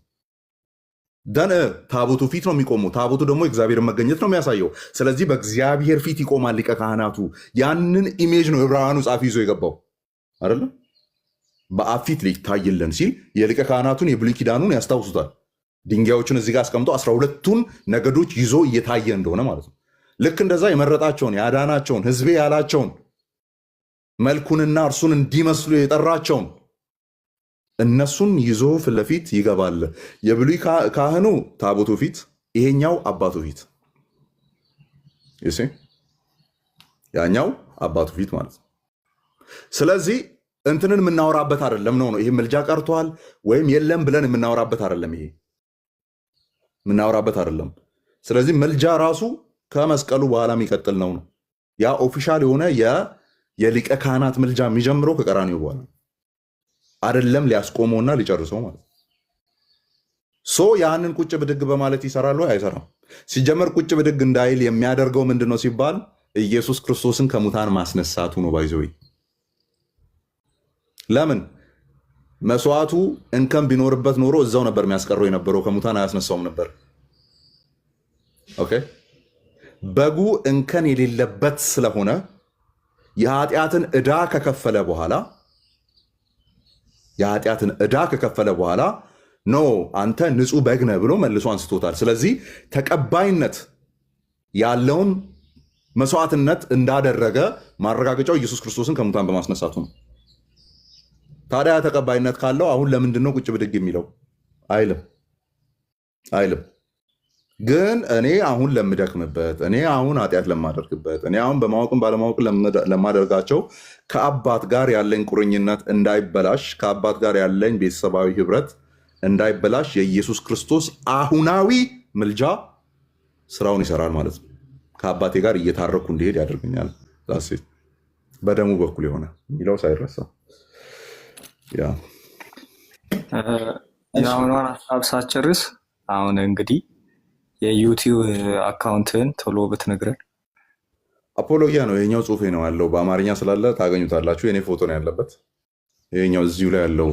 ደን ታቦቱ ፊት ነው የሚቆመው። ታቦቱ ደግሞ እግዚአብሔርን መገኘት ነው የሚያሳየው። ስለዚህ በእግዚአብሔር ፊት ይቆማል ሊቀ ካህናቱ። ያንን ኢሜጅ ነው ዕብራውያኑ ጻፊ ይዞ የገባው አይደለ? በአብ ፊት ሊታይልን ሲል የሊቀ ካህናቱን የብሉይ ኪዳኑን ያስታውሱታል። ድንጋዮቹን እዚህ ጋር አስቀምጦ 12ቱን ነገዶች ይዞ እየታየ እንደሆነ ማለት ነው። ልክ እንደዛ የመረጣቸውን ያዳናቸውን ህዝቤ ያላቸውን መልኩንና እርሱን እንዲመስሉ የጠራቸውን እነሱን ይዞ ፊት ለፊት ይገባል። የብሉይ ካህኑ ታቦቱ ፊት፣ ይሄኛው አባቱ ፊት፣ ያኛው አባቱ ፊት ማለት ነው። ስለዚህ እንትንን የምናወራበት አይደለም ነው። ይሄ ምልጃ ቀርቷል ወይም የለም ብለን የምናወራበት አይደለም። ይሄ የምናወራበት አይደለም። ስለዚህ ምልጃ ራሱ ከመስቀሉ በኋላ የሚቀጥል ነው። ያ ኦፊሻል የሆነ የሊቀ ካህናት ምልጃ የሚጀምረው ከቀራንዮ በኋላ አይደለም፣ ሊያስቆመውና ሊጨርሰው ማለት ሶ ያንን ቁጭ ብድግ በማለት ይሰራል ወይ አይሰራም? ሲጀመር ቁጭ ብድግ እንዳይል የሚያደርገው ምንድነው ሲባል ኢየሱስ ክርስቶስን ከሙታን ማስነሳቱ ነው። ባይዘው ለምን መስዋዕቱ እንከን ቢኖርበት ኖሮ እዛው ነበር የሚያስቀረው የነበረው፣ ከሙታን አያስነሳውም ነበር። ኦኬ በጉ እንከን የሌለበት ስለሆነ የኃጢአትን ዕዳ ከከፈለ በኋላ ኖ አንተ ንጹህ በግ ነህ ብሎ መልሶ አንስቶታል። ስለዚህ ተቀባይነት ያለውን መስዋዕትነት እንዳደረገ ማረጋገጫው ኢየሱስ ክርስቶስን ከሙታን በማስነሳቱ ነው። ታዲያ ተቀባይነት ካለው አሁን ለምንድን ነው ቁጭ ብድግ የሚለው? አይልም። ግን እኔ አሁን ለምደክምበት፣ እኔ አሁን ኃጢአት ለማደርግበት፣ እኔ አሁን በማወቅም ባለማወቅም ለማደርጋቸው ከአባት ጋር ያለኝ ቁርኝነት እንዳይበላሽ፣ ከአባት ጋር ያለኝ ቤተሰባዊ ህብረት እንዳይበላሽ የኢየሱስ ክርስቶስ አሁናዊ ምልጃ ስራውን ይሰራል ማለት ነው። ከአባቴ ጋር እየታረኩ እንዲሄድ ያደርገኛል። ሴት በደሙ በኩል የሆነ የሚለው ሳይረሳ የአሁኗን ሀሳብ ሳትጨርስ አሁን እንግዲህ የዩቲዩብ አካውንትን ቶሎ ብትነግረን። አፖሎጊያ ነው ይሄኛው፣ ጽሁፌ ነው ያለው። በአማርኛ ስላለ ታገኙታላችሁ። የኔ ፎቶ ነው ያለበት። ይሄኛው እዚሁ ላይ ያለው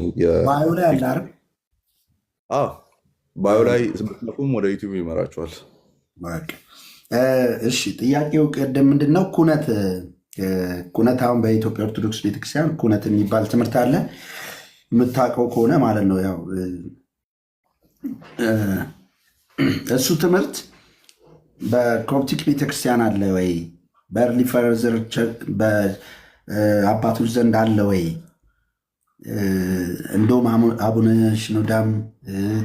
ባዮ ላይ አለ አይደል? ባዮ ላይ ስብትነኩም ወደ ዩቲዩብ ይመራችኋል። እሺ ጥያቄው ቅድም ምንድነው ኩነት አሁን በኢትዮጵያ ኦርቶዶክስ ቤተክርስቲያን ኩነት የሚባል ትምህርት አለ፣ የምታውቀው ከሆነ ማለት ነው። ያው እሱ ትምህርት በኮፕቲክ ቤተክርስቲያን አለ ወይ? በርሊ ፈርዘር በአባቶች ዘንድ አለ ወይ? እንደውም አቡነ ሽኖዳም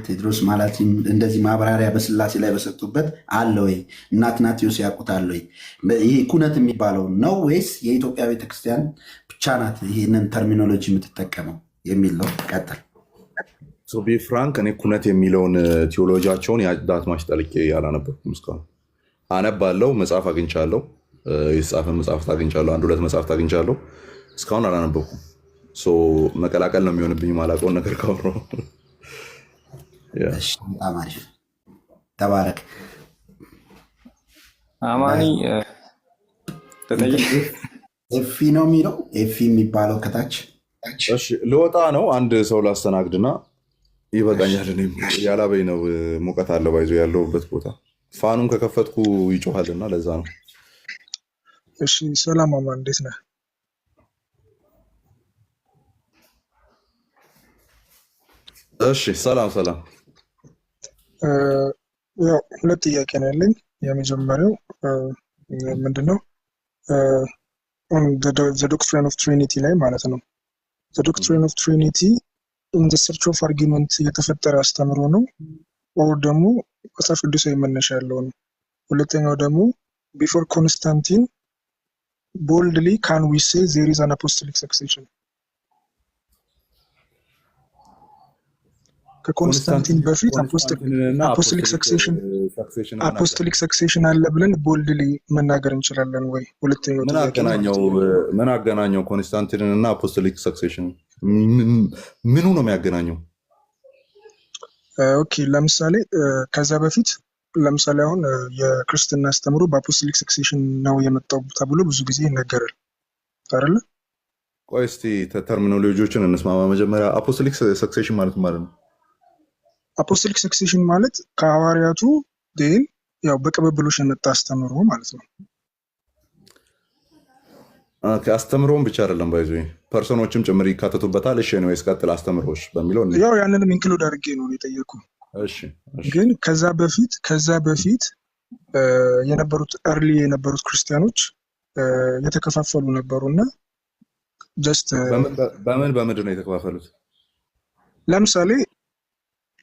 ቴዎድሮስ ማላቲም እንደዚህ ማብራሪያ በስላሴ ላይ በሰጡበት አለ ወይ? እና አትናቴዎስ ያውቁታል ወይ? ይሄ ኩነት የሚባለው ነው ወይስ የኢትዮጵያ ቤተክርስቲያን ብቻ ናት ይህንን ተርሚኖሎጂ የምትጠቀመው የሚል ነው። ቀጥል። ቢ ፍራንክ እኔ ኩነት የሚለውን ቴዎሎጂያቸውን ዳትማሽ ጠልቄ ያላነበብኩም። እስካሁን አነባለሁ፣ መጽሐፍ አግኝቻለሁ፣ የተጻፈ መጽሐፍት አግኝቻለሁ፣ 1-2 መጽሐፍት አግኝቻለሁ። እስካሁን አላነበብኩም። መቀላቀል ነው የሚሆንብኝ ማላውቀውን ነገር ካወራሁ። በጣም አሪፍ ተባረክ። አማኒ ኤፊ ነው የሚለው ኤፊ የሚባለው ከታች ልወጣ ነው። አንድ ሰው ላስተናግድና ይበቃኛል። ያላበኝ ነው፣ ሙቀት አለ ባይዞ ያለሁበት ቦታ። ፋኑን ከከፈትኩ ይጮሃልና ለዛ ነው። እሺ ሰላም አማን፣ እንዴት ነህ? እሺ ሰላም። ያው 2 ጥያቄ ነው ያለኝ። የመጀመሪያው ምንድነው ዘ ዶክትሪን ኦፍ ትሪኒቲ ላይ ማለት ነው። ዘ ዶክትሪን ኦፍ ትሪኒቲ ኢን ዘ ሰርች ኦፍ አርጊመንት የተፈጠረ አስተምሮ ነው ኦር ደግሞ መጽሐፍ ቅዱሳዊ መነሻ ያለው ነው? ሁለተኛው ደግሞ ቢፎር ኮንስታንቲን ቦልድሊ ካን ዊ ሴ ዜር ኢዝ አን አፖስቶሊክ ሰክሴሽን? ከኮንስታንቲን በፊት አፖስቶሊክ ሰክሴሽን አለ ብለን ቦልድሊ መናገር እንችላለን ወይ? ሁለተኛው ምን አገናኘው ኮንስታንቲንን እና አፖስቶሊክ ሰክሴሽን? ምኑ ነው የሚያገናኘው? ኦኬ ለምሳሌ ከዛ በፊት ለምሳሌ አሁን የክርስትና አስተምሮ በአፖስቶሊክ ሰክሴሽን ነው የመጣው ተብሎ ብዙ ጊዜ ይነገራል አይደለ? ቆይ እስቲ ተርሚኖሎጂዎችን እንስማማ መጀመሪያ። አፖስቶሊክ ሰክሴሽን ማለት ነው? አፖስቶሊክ ሰክሴሽን ማለት ከሐዋርያቱ ግን ያው በቅብብሎሽ የመጣ አስተምሮ ማለት ነው። አስተምሮም ብቻ አይደለም ባይዞ ፐርሰኖችም ጭምር ይካተቱበታል። እሺ ነው እስከ አስተምሮች በሚለው ያው ያንንም ኢንክሉድ አድርጌ ነው የጠየቁ። እሺ ግን ከዛ በፊት የነበሩት እርሊ የነበሩት ክርስቲያኖች የተከፋፈሉ ነበሩና ጀስት በምንድን ነው የተከፋፈሉት? ለምሳሌ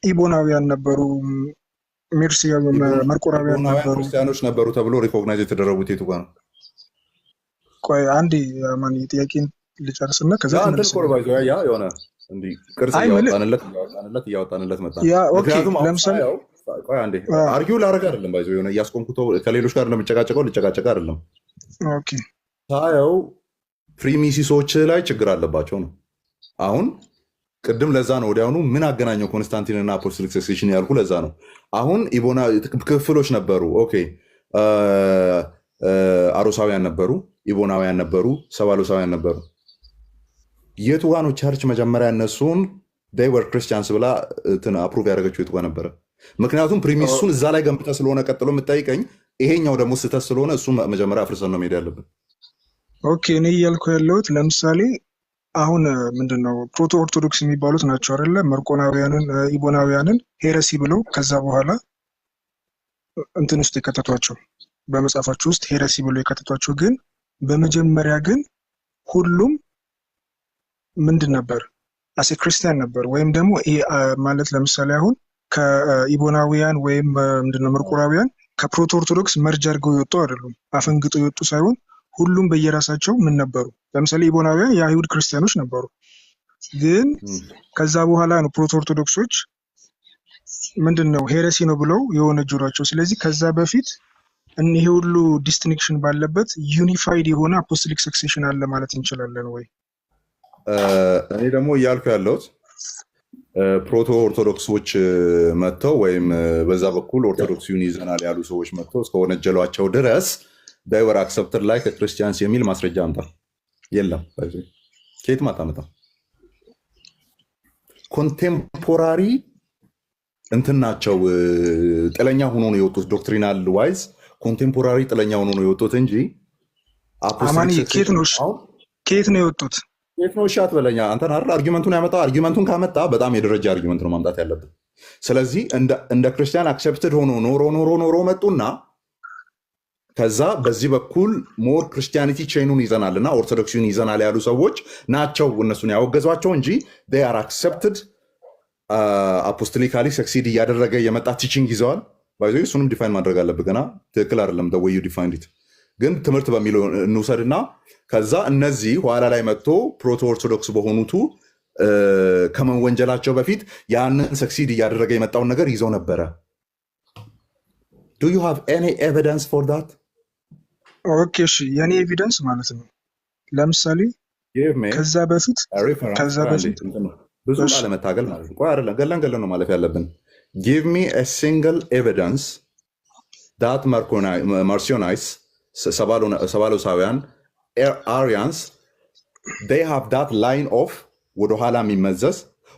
ኢቦናውያን ነበሩ፣ ሜርሲያዊ መርቆራውያን ነበሩ፣ ክርስቲያኖች ነበሩ ተብሎ ሪኮግናይዝ የተደረጉት የቱ ጋር ነው? ቆይ አንዴ ማን ጥያቄን ልጨርስና ከዛ የሆነ ቅርጽ እያወጣንለት መጣ። ምክንያቱም ለምሳሌ ቆይ አንዴ አርጊው ላደርግ አይደለም ባይዘው የሆነ እያስቆምኩት ከሌሎች ጋር እንደምጨቃጨቀው ልጨቃጨቅ አይደለም። ኦኬ ታየው ፕሪሚሲሶች ላይ ችግር አለባቸው ነው። አሁን ቅድም ለዛ ነው ወዲያውኑ ምን አገናኘው ኮንስታንቲን እና አፖስቶሊክ ሰክሴሽን ያልኩ ለዛ ነው። አሁን ኢቦና ክፍሎች ነበሩ። ኦኬ አሮሳውያን ነበሩ፣ ኢቦናውያን ነበሩ፣ ሰባሎሳውያን ነበሩ። የቱ ጋ ነው ቸርች መጀመሪያ እነሱን they were Christians ብላ አፕሩቭ ያደረገችው የቱ ጋ ነበረ? ምክንያቱም ፕሪሚሱን እዛ ላይ ገንብተ ስለሆነ ቀጥሎ የምጠይቀኝ ይሄኛው ደግሞ ስህተት ስለሆነ እሱ መጀመሪያ አፍርሰን ነው መሄድ ያለብን። ኦኬ እኔ እያልኩ ያለሁት ለምሳሌ አሁን ምንድነው ፕሮቶ ኦርቶዶክስ የሚባሉት ናቸው አይደለ? መርቆናውያንን ኢቦናውያንን ሄረሲ ብለው ከዛ በኋላ እንትን ውስጥ የከተቷቸው በመጽሐፋቸው ውስጥ ሄረሲ ብለው የከተቷቸው። ግን በመጀመሪያ ግን ሁሉም ምንድን ነበር? አሴ ክርስቲያን ነበር። ወይም ደግሞ ማለት ለምሳሌ አሁን ከኢቦናውያን ወይም ምንድነው መርቆራውያን ከፕሮቶ ኦርቶዶክስ መርጅ አድርገው የወጡ አይደሉም፣ አፈንግጠው የወጡ ሳይሆን ሁሉም በየራሳቸው ምን ነበሩ? ለምሳሌ ኢቦናውያን የአይሁድ ክርስቲያኖች ነበሩ። ግን ከዛ በኋላ ነው ፕሮቶ ኦርቶዶክሶች ምንድነው ሄረሲ ነው ብለው የወነጀሏቸው። ስለዚህ ከዛ በፊት ይሄ ሁሉ ዲስቲንክሽን ባለበት ዩኒፋይድ የሆነ አፖስቶሊክ ሰክሴሽን አለ ማለት እንችላለን ወይ? እኔ ደግሞ እያልኩ ያለሁት ፕሮቶ ኦርቶዶክሶች መጥተው ወይም በዛ በኩል ኦርቶዶክሲውን ይዘናል ያሉ ሰዎች መጥተው እስከወነጀሏቸው ድረስ they were accepted like ክርስቲያንስ የሚል ማስረጃ አምጣ። የለም። ከየት ማታመጣ? ኮንቴምፖራሪ እንትን ናቸው ጥለኛ ሆኖ ነው የወጡት። ዶክትሪናል ዋይዝ ኮንቴምፖራሪ ጥለኛ ሆኖ ነው የወጡት እንጂ አማኒ ከየት ነው የወጡት? የት ነው? እሺ አትበለኛ አንተን አይደል አርጊመንቱን ያመጣው። አርጊመንቱን ካመጣ በጣም የደረጃ አርጊመንት ነው ማምጣት ያለብን። ስለዚህ እንደ ክርስቲያን አክሴፕትድ ሆኖ ኖሮ መጡና ከዛ በዚህ በኩል ሞር ክርስቲያኒቲ ቼኑን ይዘናልና ኦርቶዶክሲውን ይዘናል ያሉ ሰዎች ናቸው እነሱን ያወገዟቸው እንጂ they are accepted አፖስቶሊካሊ ሰክሲድ እያደረገ የመጣ ቲቺንግ ይዘዋል። ባይዞ እሱንም ዲፋይን ማድረግ አለብህ። ገና ትክክል አይደለም the way you defined it። ግን ትምህርት በሚለው እንውሰድና ከዛ እነዚህ ኋላ ላይ መጥቶ ፕሮቶ ኦርቶዶክስ በሆኑቱ ከመወንጀላቸው በፊት ያንን ሰክሲድ እያደረገ የመጣውን ነገር ይዘው ነበረ። Do you have any evidence for that? ኦኬ እሺ የኔ ኤቪደንስ ማለት ነው ለምሳሌ ከዛ በፊት ብዙ አለመታገል ማለት ነው። ቆይ አይደለም ገለን ነው ማለፍ ያለብን። Give me a single evidence that Marcionites ሰባሎሳውያን Arians they have that line of ወደ ኋላ የሚመዘዝ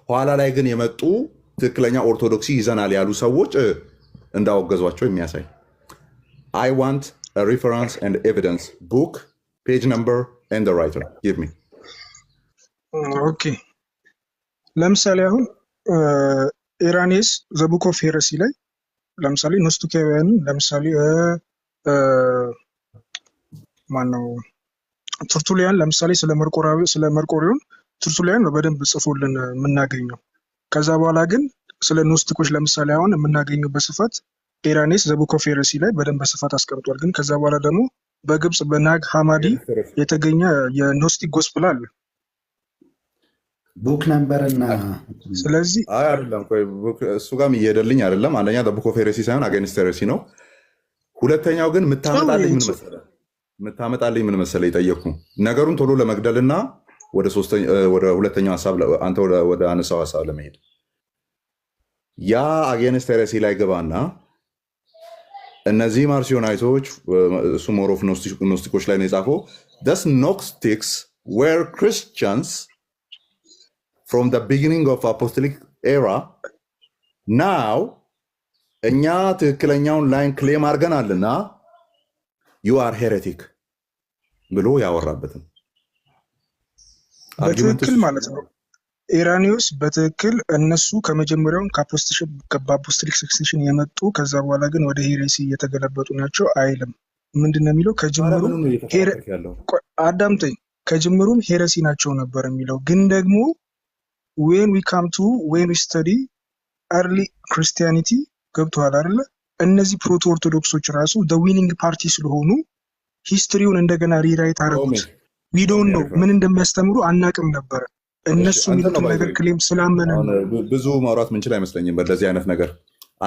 ኋላ ላይ ግን የመጡ ትክክለኛ ኦርቶዶክሲ ይዘናል ያሉ ሰዎች እንዳወገዟቸው የሚያሳይ I want a reference and evidence, book, page number and the writer. Give me. Okay. ለምሳሌ አሁን ኢራኔስ ዘ ቡክ ኦፍ ሄረሲ ላይ ለምሳሌ ኖስቲካውያን ለምሳሌ ማነው ቱርቱሊያን ለምሳሌ ስለ መርቆሪዮን ቱርቱሊያን ነው በደንብ ጽፎልን የምናገኘው። ከዛ በኋላ ግን ስለ ኖስቲኮች ለምሳሌ አሁን የምናገኘው በስፋት ኢራኔስ ዘ ቡክ ኦፍ ሄረሲ ላይ በደንብ በስፋት አስቀምጧል። ግን ከዛ በኋላ ደግሞ በግብጽ በናግ ሐማዲ የተገኘ የኖስቲክ ጎስፕል አለ ቡክ ነምበር እና ስለዚህ አይደለም እሱ ጋርም እየሄደልኝ አይደለም። አንደኛ ቡክ ኦፍ ሄረሲ ሳይሆን አጋንስት ሄረሲ ነው። ሁለተኛው ግን የምታመጣልኝ ምን መሰለህ የጠየቅኩ ነገሩን ቶሎ ለመግደልና ወደ ሁለተኛው ሀሳብ አንተ ወደ አነሳው ሀሳብ ለመሄድ ያ አጋንስት ሄረሲ ላይ ገባና እነዚህ ማርሲዮናይቶች እሱ ሞር ኦፍ ኖስቲኮች ላይ ነው የጻፈው thus Gnostics were Christians from the beginning of apostolic era. now እኛ ትክክለኛውን ላይን ክሌም አድርገናልና you are heretic ብሎ ያወራበትን በትክክል ማለት ነው። ኢራኒዮስ በትክክል እነሱ ከመጀመሪያውን ከአፖስቶሊክ ሰክሴሽን የመጡ ከዛ በኋላ ግን ወደ ሄሬሲ እየተገለበጡ ናቸው አይልም። ምንድነው የሚለው? ከጅምሩ አዳምጠኝ፣ ከጅምሩም ሄሬሲ ናቸው ነበር የሚለው። ግን ደግሞ when we study early Christianity ገብተዋል አይደለ? እነዚህ ፕሮቶ ኦርቶዶክሶች ራሱ the winning party ስለሆኑ ሂስትሪውን እንደገና ሪራይት አደረጉት። we don't know ምን እንደሚያስተምሩ አናቅም ነበር። እነሱ የሚሉትን ነገር ክሌም ስላመነ ብዙ ማውራት ምንችል አይመስለኝም በዚህ አይነት ነገር።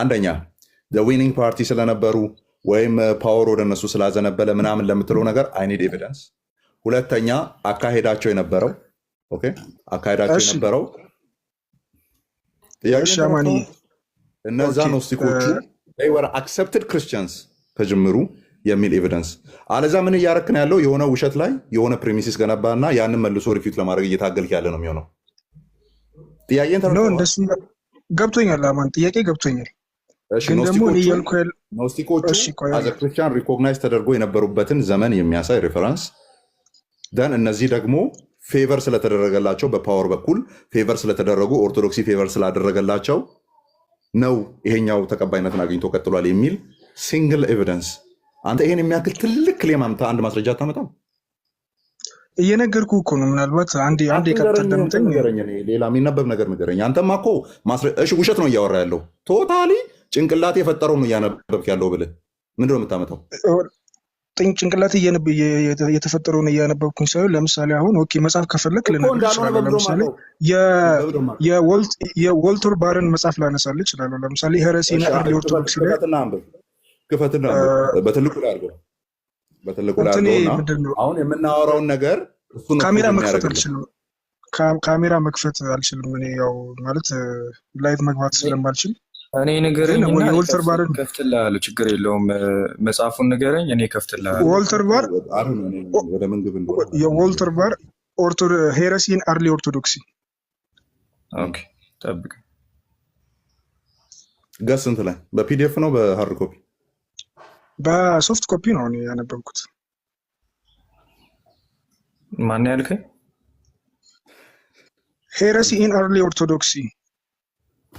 አንደኛ ዊኒንግ ፓርቲ ስለነበሩ ወይም ፓወር ወደ እነሱ ስላዘነበለ ምናምን ለምትለው ነገር አይ ኒድ ኤቪደንስ። ሁለተኛ አካሄዳቸው የነበረው እነዛ ኖስቲኮቹ ወር አክሰፕትድ ክርስቲያንስ ከጅምሩ የሚል ኤቪደንስ። አለዛ ምን እያረክን ያለው የሆነ ውሸት ላይ የሆነ ፕሪሚሲስ ገነባና ያንን መልሶ ሪፊት ለማድረግ እየታገልክ ያለ ነው የሚሆነው። ጥያቄን እንደሱ ገብቶኛል። አማን ጥያቄ ገብቶኛል። ኖስቲኮቹ አዘ ክርስቲያን ሪኮግናይዝ ተደርጎ የነበሩበትን ዘመን የሚያሳይ ሬፈረንስ ደን እነዚህ ደግሞ ፌቨር ስለተደረገላቸው በፓወር በኩል ፌቨር ስለተደረጉ ኦርቶዶክሲ ፌቨር ስላደረገላቸው ነው ይሄኛው ተቀባይነትን አግኝቶ ቀጥሏል የሚል ሲንግል ኤቪደንስ። አንተ ይሄን የሚያክል ትልቅ ክሌም አምታ አንድ ማስረጃ አታመጣም? እየነገርኩ እኮ ነው። ምናልባት አንዴ ከተደምጠኝ ሌላ የሚነበብ ነገር ንገረኝ። አንተማ እኮ ውሸት ነው እያወራ ያለው። ቶታሊ ጭንቅላት የፈጠረው ነው እያነበብክ ያለው ብልህ ምንድነው የምታመጣው? ጭንቅላት የተፈጠረውን እያነበብኩኝ ሳይሆን ለምሳሌ አሁን ኦኬ መጽሐፍ ከፈለክ ልነግርህ እችላለሁ። ለምሳሌ የዎልተር ባርን መጽሐፍ ላነሳልህ እችላለሁ። ለምሳሌ ሄረሲና ኤርሊ ኦርቶዶክስ ላይ ክፈትና በትልቁ ላይ አድርገው አሁን የምናወራውን ነገር ካሜራ መክፈት አልችልም። ካሜራ መክፈት አልችልም። እኔ ያው ማለት ላይቭ መግባት ስለማልችል እኔ ንገረኝና የዎልተር ባርን ከፍትልሃለሁ። ችግር የለውም። መጽሐፉን ንገረኝ፣ እኔ ከፍትልሃለሁ። የዎልተር ባር ሄረሲን አርሊ ኦርቶዶክሲ። ኦኬ ጠብቅ። ገስ እንትን ላይ በፒዲኤፍ ነው በሃርድ ኮፒ? በሶፍት ኮፒ ነው እኔ ያነበብኩት። ማን ያልከኝ? ሄረሲ ኢን አርሊ ኦርቶዶክሲ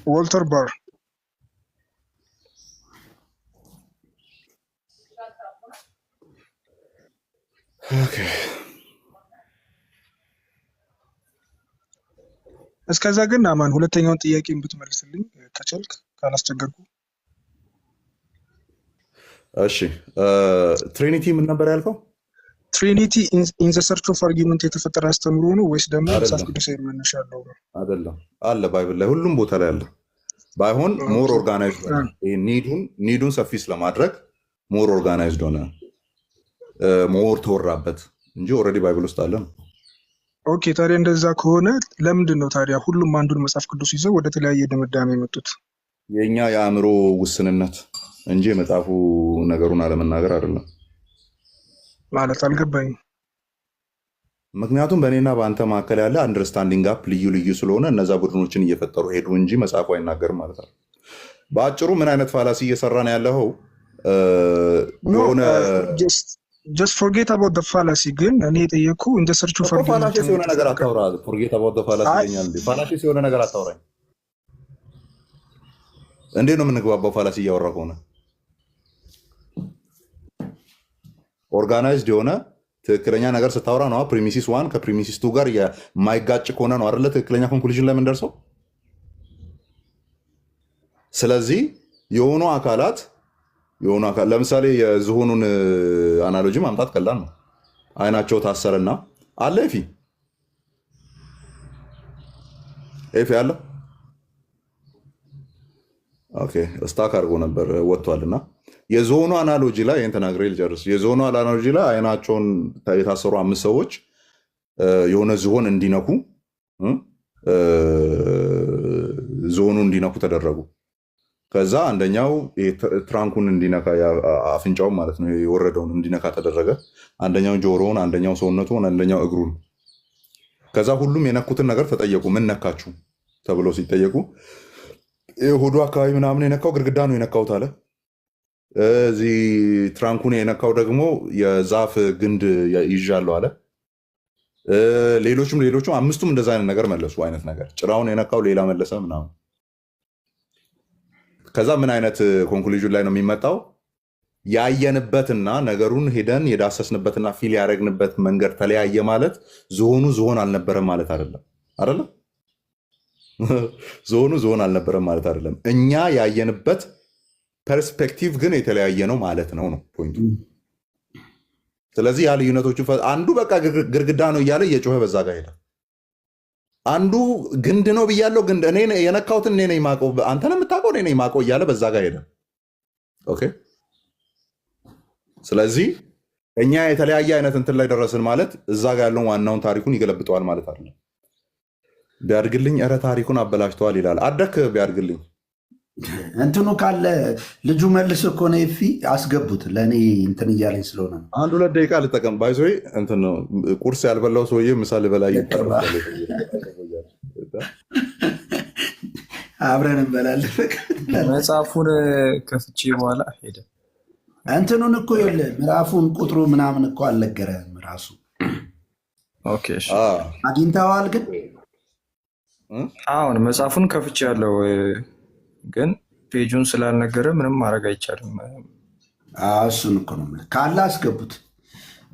ዎልተር ባር። እስከዛ ግን አማን ሁለተኛውን ጥያቄ ብትመልስልኝ ከቻልክ፣ ካላስቸገርኩ። እሺ ትሪኒቲ ምን ነበር ያልከው? ትሪኒቲ ኢን ዘ ሰርች ኦፍ አርጊመንት የተፈጠረ አስተምሮ ነው ወይስ ደግሞ መጽሐፍ ቅዱሳዊ መነሻ ያለው ነው? አይደለም፣ አለ ባይብል ላይ ሁሉም ቦታ ላይ አለ። ባይሆን ሞር ኦርጋናይዝድ ሆነ። ኒዱን ሰፊ ስለማድረግ ሞር ኦርጋናይዝድ ሆነ፣ ሞር ተወራበት እንጂ ኦልሬዲ ባይብል ውስጥ አለ ነው። ኦኬ ታዲያ እንደዛ ከሆነ ለምንድን ነው ታዲያ ሁሉም አንዱን መጽሐፍ ቅዱስ ይዘው ወደ ተለያየ ድምዳሜ የመጡት? የኛ የአእምሮ ውስንነት እንጂ የመጽሐፉ ነገሩን አለመናገር አይደለም። ማለት አልገባኝም። ምክንያቱም በእኔና በአንተ መካከል ያለ አንደርስታንዲንግ ጋፕ ልዩ ልዩ ስለሆነ እነዛ ቡድኖችን እየፈጠሩ ሄዱ እንጂ መጽሐፉ አይናገርም ማለት ነው። በአጭሩ ምን አይነት ፋላሲ እየሰራ ነው ያለው? ጀስት ፎርጌት አባውት ዘ ፋላሲ። ግን እኔ የጠየኩ እንደ ሰርቹ ፋላሲ ሲሆነ ነገር አታውራ። ፎርጌት አባውት ዘ ፋላሲ ይለኛል እንዴ? ፋላሲ ሲሆነ ነገር አታውራኝ። እንዴት ነው የምንግባባው? ፋላሲ እያወራ ከሆነ ኦርጋናይዝድ የሆነ ትክክለኛ ነገር ስታወራ ነው። ፕሪሚሲስ ዋን ከፕሪሚሲስ ቱ ጋር የማይጋጭ ከሆነ ነው አይደለ ትክክለኛ ኮንክሉዥን ላይ የምንደርሰው። ስለዚህ የሆኑ አካላት ለምሳሌ የዝሆኑን አናሎጂ ማምጣት ቀላል ነው። አይናቸው ታሰረና አለ ኤፊ አለ ኦኬ ስታክ አድርጎ ነበር ወጥቷልና የዞኑ አናሎጂ ላይ ይሄን ተናግሬ ልጨርስ። የዞኑ አናሎጂ ላይ አይናቸውን የታሰሩ 5 ሰዎች የሆነ ዝሆን እንዲነኩ ዞኑ እንዲነኩ ተደረጉ። ከዛ አንደኛው ትራንኩን እንዲነካ አፍንጫው ማለት ነው የወረደውን እንዲነካ ተደረገ። አንደኛው ጆሮውን፣ አንደኛው ሰውነቱን፣ አንደኛው እግሩን። ከዛ ሁሉም የነኩትን ነገር ተጠየቁ። ምን ነካችሁ ተብሎ ሲጠየቁ ሆዱ አካባቢ ምናምን የነካው ግድግዳ ነው የነካሁት አለ። እዚህ ትራንኩን የነካው ደግሞ የዛፍ ግንድ ይዣለሁ አለ። ሌሎችም 5ቱም እንደዛ አይነት ነገር መለሱ። አይነት ነገር ጭራውን የነካው ሌላ መለሰ ምናምን። ከዛ ምን አይነት ኮንክሉዥን ላይ ነው የሚመጣው? ያየንበትና ነገሩን ሄደን የዳሰስንበትና ፊል ያደረግንበት መንገድ ተለያየ ማለት ዝሆኑ ዝሆን አልነበረም ማለት አይደለም። ዝሆን አልነበረም ማለት አይደለም። እኛ ያየንበት ፐርስፔክቲቭ ግን የተለያየ ነው ማለት ነው ፖይንቱ። ስለዚህ ያ ልዩነቶቹ አንዱ በቃ ግድግዳ ነው እያለ እየጮኸ በዛ ጋር ሄደ። አንዱ ግንድ ነው ብያለው፣ ግንድ እኔ የነካሁትን እኔ ነኝ የማውቀው፣ አንተ ነው የምታውቀው፣ እኔ ነኝ የማውቀው እያለ በዛ ጋር ሄደ። ኦኬ። ስለዚህ እኛ የተለያየ አይነት እንትን ላይ ደረስን ማለት እዛ ጋር ያለውን ዋናውን ታሪኩን ይገለብጠዋል ማለት አለ። ቢያድግልኝ ኧረ ታሪኩን አበላሽተዋል ይላል። አደክ ቢያድግልኝ እንትኑ ካለ ልጁ መልስ እኮ ነው ኤፊ አስገቡት። ለእኔ እንትን እያለኝ ስለሆነ ነው። 1-2 ደቂቃ ልጠቀም። ባይዞ እንትን ነው ቁርስ ያልበላው ሰውዬ ምሳሌ በላይ አብረን እንበላለን። መጽሐፉን ከፍቼ በኋላ ሄደ። እንትኑን እኮ የለ ምዕራፉን ቁጥሩ ምናምን እኮ አልነገረህም ራሱ። ኦኬ እሺ፣ አግኝተዋል ግን አሁን መጽሐፉን ከፍቼ ያለው ግን ፔጁን ስላልነገረ ምንም ማድረግ አይቻልም። እሱን እኮ ነው የምልህ። ካለ አስገቡት፣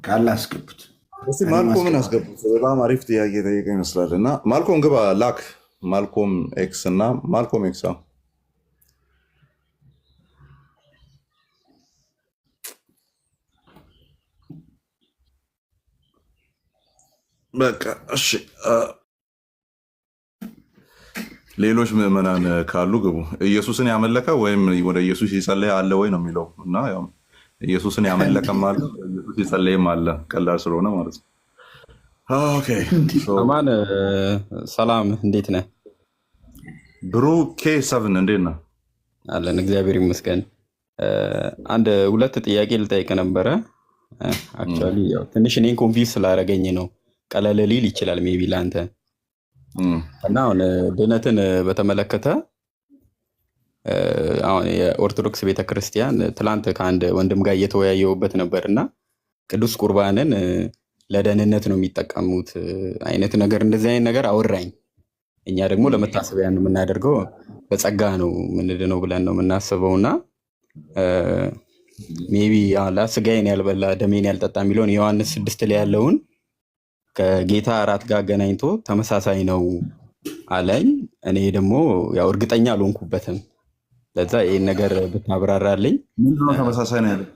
ካለ አስገቡት። እስኪ ማልኮምን አስገቡት። በጣም አሪፍ ጥያቄ ጠየቀ ይመስላል። እና ማልኮም ግባ ላክ። ማልኮም ኤክስ እና ማልኮም ኤክስ በቃ እሺ። ሌሎች ምዕመናን ካሉ ግቡ። ኢየሱስን ያመለከ ወይም ወደ ኢየሱስ ይጸለይ አለ ወይ ነው የሚለው። እና ያው ኢየሱስን ያመለከም አለ፣ ኢየሱስ ይጸለይም አለ። ቀላል ስለሆነ ማለት ነው። ኦኬ አማን ሰላም፣ እንዴት ነህ? ብሩ K7 እንዴት ነህ? አለን እግዚአብሔር ይመስገን። አንድ ሁለት ጥያቄ ልጠይቅ ነበረ። አክቹዋሊ ያው ትንሽ እኔን ኮንፊውዝ ስላደረገኝ ነው። ቀለል ሊል ይችላል ሜቢ ለአንተ እና አሁን ድነትን በተመለከተ አሁን የኦርቶዶክስ ቤተክርስቲያን ትላንት ከአንድ ወንድም ጋር እየተወያየሁበት ነበር እና ቅዱስ ቁርባንን ለደህንነት ነው የሚጠቀሙት አይነት ነገር እንደዚህ አይነት ነገር አወራኝ። እኛ ደግሞ ለመታሰቢያ ነው የምናደርገው፣ በጸጋ ነው ምንድነው ብለን ነው የምናስበውና ሜቢ ስጋዬን ያልበላ ደሜን ያልጠጣ የሚለውን ዮሐንስ 6 ላይ ያለውን ከጌታ እራት ጋር አገናኝቶ ተመሳሳይ ነው አለኝ። እኔ ደግሞ ያው እርግጠኛ አልሆንኩበትም። ለዛ ይሄን ነገር ብታብራራልኝ። ምንድነው ተመሳሳይ ነው ያለው?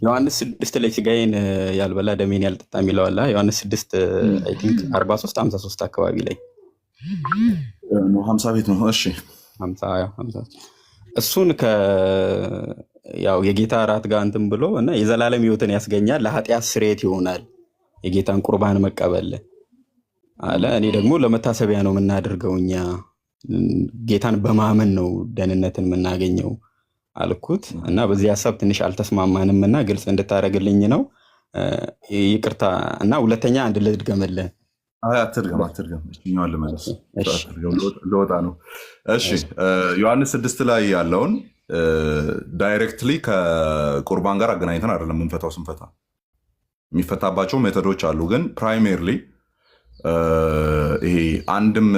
ዮሐንስ 6 ላይ ስጋዬን ያልበላ ደሜን ያልጠጣ የሚለው አለ። ዮሐንስ 6 አይ ቲንክ 43 53 አካባቢ ላይ 50 ቤት ነው። እሺ 50 እሱን ያው የጌታ እራት ጋር እንትን ብሎ እና የዘላለም ሕይወትን ያስገኛል፣ ለኃጢአት ስርየት ይሆናል የጌታን ቁርባን መቀበል አለ። እኔ ደግሞ ለመታሰቢያ ነው የምናደርገው፣ እኛ ጌታን በማመን ነው ደህንነትን የምናገኘው አልኩት እና በዚህ ሀሳብ ትንሽ አልተስማማንም እና ግልጽ እንድታደርግልኝ ነው። ይቅርታ። እና ሁለተኛ አንድ ልድገምልህ። አትድገም። እኛዋን ልመለስ ለወጣ ነው። እሺ ዮሐንስ 6 ላይ ያለውን ዳይሬክትሊ ከቁርባን ጋር አገናኝተን አይደለም የምንፈታው። ስንፈታ የሚፈታባቸው ሜቶዶች አሉ። ግን ፕራይሜርሊ ይሄ አንድም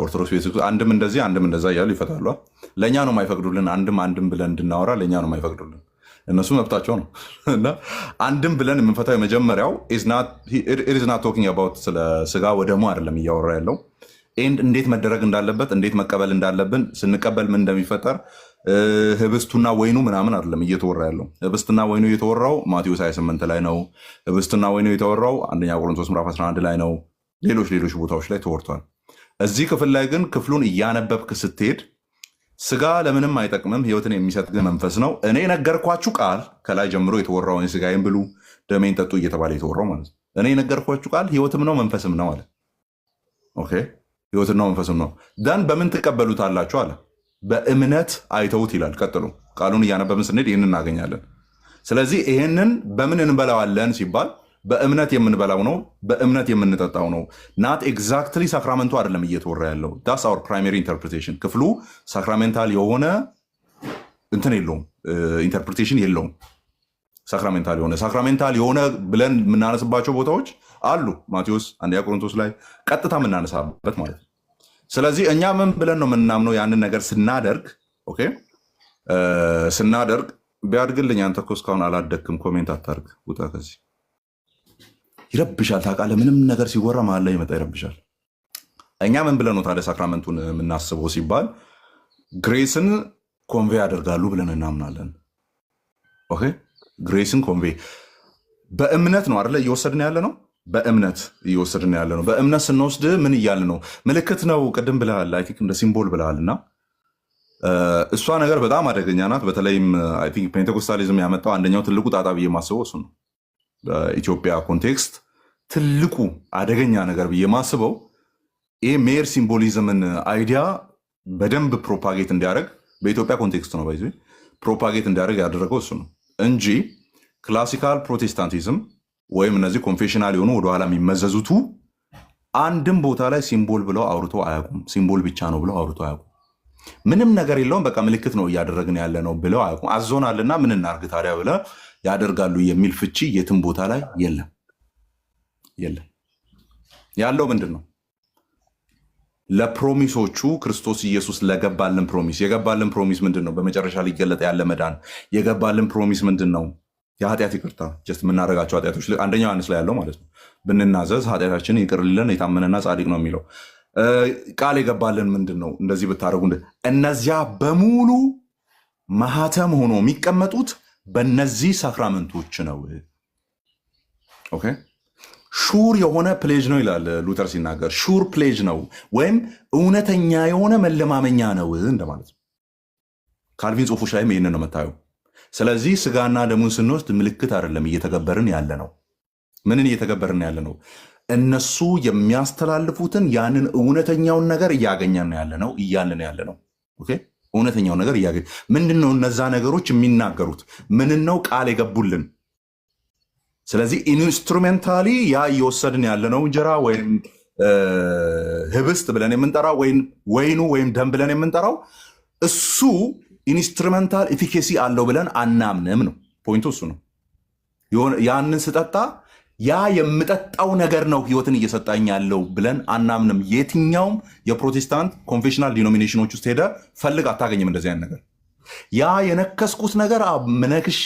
ኦርቶዶክስ ቤተክርስቲያን አንድም እንደዚህ አንድም እንደዛ እያሉ ይፈታሉ። ለእኛ ነው የማይፈቅዱልን። አንድም ብለን እንድናወራ ለእኛ ነው የማይፈቅዱልን። እነሱ መብታቸው ነው። እና አንድም ብለን የምንፈታው የመጀመሪያው ኢዝ ናት ቶኪንግ አባውት ስለ ስጋ ወደሙ አይደለም እያወራ ያለው ኤንድ እንዴት መደረግ እንዳለበት እንዴት መቀበል እንዳለብን ስንቀበል ምን እንደሚፈጠር ህብስቱና ወይኑ ምናምን አይደለም እየተወራ ያለው። ህብስትና ወይኑ የተወራው ማቴዎስ 28 ላይ ነው። ህብስትና ወይኑ የተወራው 1 ቆሮንቶስ ምዕራፍ 11 ላይ ነው። ሌሎች ቦታዎች ላይ ተወርቷል። እዚህ ክፍል ላይ ግን ክፍሉን እያነበብክ ስትሄድ ስጋ ለምንም አይጠቅምም፣ ህይወትን የሚሰጥ ግን መንፈስ ነው። እኔ ነገርኳችሁ ቃል ከላይ ጀምሮ የተወራውን ስጋዬን ብሉ ደሜን ጠጡ እየተባለ የተወራው ማለት ነው። እኔ ነገርኳችሁ ቃል ህይወትም ነው መንፈስም ነው አለ። ኦኬ ህይወትና መንፈስም ነው። ደን በምን ትቀበሉታላችሁ አለ። በእምነት አይተውት ይላል። ቀጥሎ ቃሉን እያነበብን ስንሄድ ይህንን እናገኛለን። ስለዚህ ይህንን በምን እንበላዋለን ሲባል በእምነት የምንበላው ነው፣ በእምነት የምንጠጣው ነው። ናት ኤግዛክትሊ ሳክራመንቱ አይደለም እየተወራ ያለው። ዳስ አወር ፕራይመሪ ኢንተርፕሪቴሽን። ክፍሉ ሳክራሜንታል የሆነ እንትን የለውም፣ ኢንተርፕሪቴሽን የለውም። ሳክራሜንታል የሆነ ብለን የምናነስባቸው ቦታዎች አሉ። ማቴዎስ 1 ቆሮንቶስ ላይ ቀጥታ የምናነሳበት ማለት ነው። ስለዚህ እኛ ምን ብለን ነው የምናምነው? ያንን ነገር ስናደርግ ስናደርግ ቢያድግልኝ አንተ እኮ እስካሁን አላደግክም። ኮሜንት አታርግ፣ ውጣ ከዚህ ይረብሻል። ታውቃለህ፣ ምንም ነገር ሲወራ መሀል ላይ ይመጣ ይረብሻል። እኛ ምን ብለን ነው ታዲያ ሳክራመንቱን የምናስበው ሲባል ግሬስን ኮንቬ ያደርጋሉ ብለን እናምናለን። ኦኬ ግሬስን ኮንቬ በእምነት ነው አይደለ እየወሰድን ያለ ነው። በእምነት እየወሰድን ያለ ነው። በእምነት ስንወስድ ምን እያልን ነው? ምልክት ነው። ቅድም ብለሃል፣ አይ ቲንክ እንደ ሲምቦል ብለሃል። እና እሷ ነገር በጣም አደገኛ ናት። በተለይም አይ ቲንክ ፔንቴኮስታሊዝም ያመጣው አንደኛው ትልቁ ጣጣ ብዬ ማስበው እሱ ነው። በኢትዮጵያ ኮንቴክስት ትልቁ አደገኛ ነገር ብዬ ማስበው ይህ ሜር ሲምቦሊዝምን አይዲያ በደንብ ፕሮፓጌት እንዲያደርግ በኢትዮጵያ ኮንቴክስት ነው ባይዘ ፕሮፓጌት እንዲያደርግ ያደረገው እሱ ነው እንጂ ክላሲካል ፕሮቴስታንቲዝም ወይም እነዚህ ኮንፌሽናል የሆኑ ወደኋላ የሚመዘዙቱ አንድም ቦታ ላይ ሲምቦል ብለው አውርቶ አያውቁም። ሲምቦል ብቻ ነው ብለው አውርቶ አያውቁም። ምንም ነገር የለውም፣ በቃ ምልክት ነው እያደረግን ያለ ነው ብለው አያውቁም። አዞናልና ምን እናርግ ታዲያ ብለው ያደርጋሉ የሚል ፍቺ የትም ቦታ ላይ የለም። ያለው ምንድን ነው? ለፕሮሚሶቹ ክርስቶስ ኢየሱስ ለገባልን ፕሮሚስ የገባልን ፕሮሚስ ምንድን ነው? በመጨረሻ ሊገለጥ ያለ መዳን የገባልን ፕሮሚስ ምንድን ነው? የኃጢአት ይቅርታ ጀስት የምናደርጋቸው ኃጢአቶች አንደኛው ዮሐንስ ላይ ያለው ማለት ነው። ብንናዘዝ ኃጢአታችንን ይቅር ሊለን የታመነና ጻድቅ ነው የሚለው ቃል የገባልን ምንድን ነው? እንደዚህ ብታደርጉ እነዚያ በሙሉ ማህተም ሆኖ የሚቀመጡት በእነዚህ ሳክራመንቶች ነው። ኦኬ ሹር የሆነ ፕሌጅ ነው ይላል ሉተር ሲናገር። ሹር ፕሌጅ ነው ወይም እውነተኛ የሆነ መለማመኛ ነው እንደማለት ነው። ካልቪን ጽሑፎች ላይም ይህንን ነው የምታየው። ስለዚህ ስጋና ደሙን ስንወስድ ምልክት አይደለም እየተገበርን ያለ ነው። ምንን እየተገበርን ያለ ነው? እነሱ የሚያስተላልፉትን ያንን እውነተኛውን ነገር እያገኘን ያለ ነው እያልን ያለ ነው። ኦኬ እውነተኛውን ነገር እያገኘ ምንድን ነው እነዛ ነገሮች የሚናገሩት? ምንን ነው ቃል የገቡልን? ስለዚህ ኢንስትሩሜንታሊ ያ እየወሰድን ያለነው እንጀራ ወይም ህብስት ብለን የምንጠራው ወይኑ ወይም ደም ብለን የምንጠራው እሱ ኢንስትሩሜንታል ኤፊኬሲ አለው ብለን አናምንም ነው ፖይንቱ። እሱ ነው ያንን ስጠጣ ያ የምጠጣው ነገር ነው ህይወትን እየሰጣኝ ያለው ብለን አናምንም። የትኛውም የፕሮቴስታንት ኮንፌሽናል ዲኖሚኔሽኖች ውስጥ ሄደ ፈልግ አታገኝም እንደዚህ አይነት ነገር። ያ የነከስኩት ነገር መነክሼ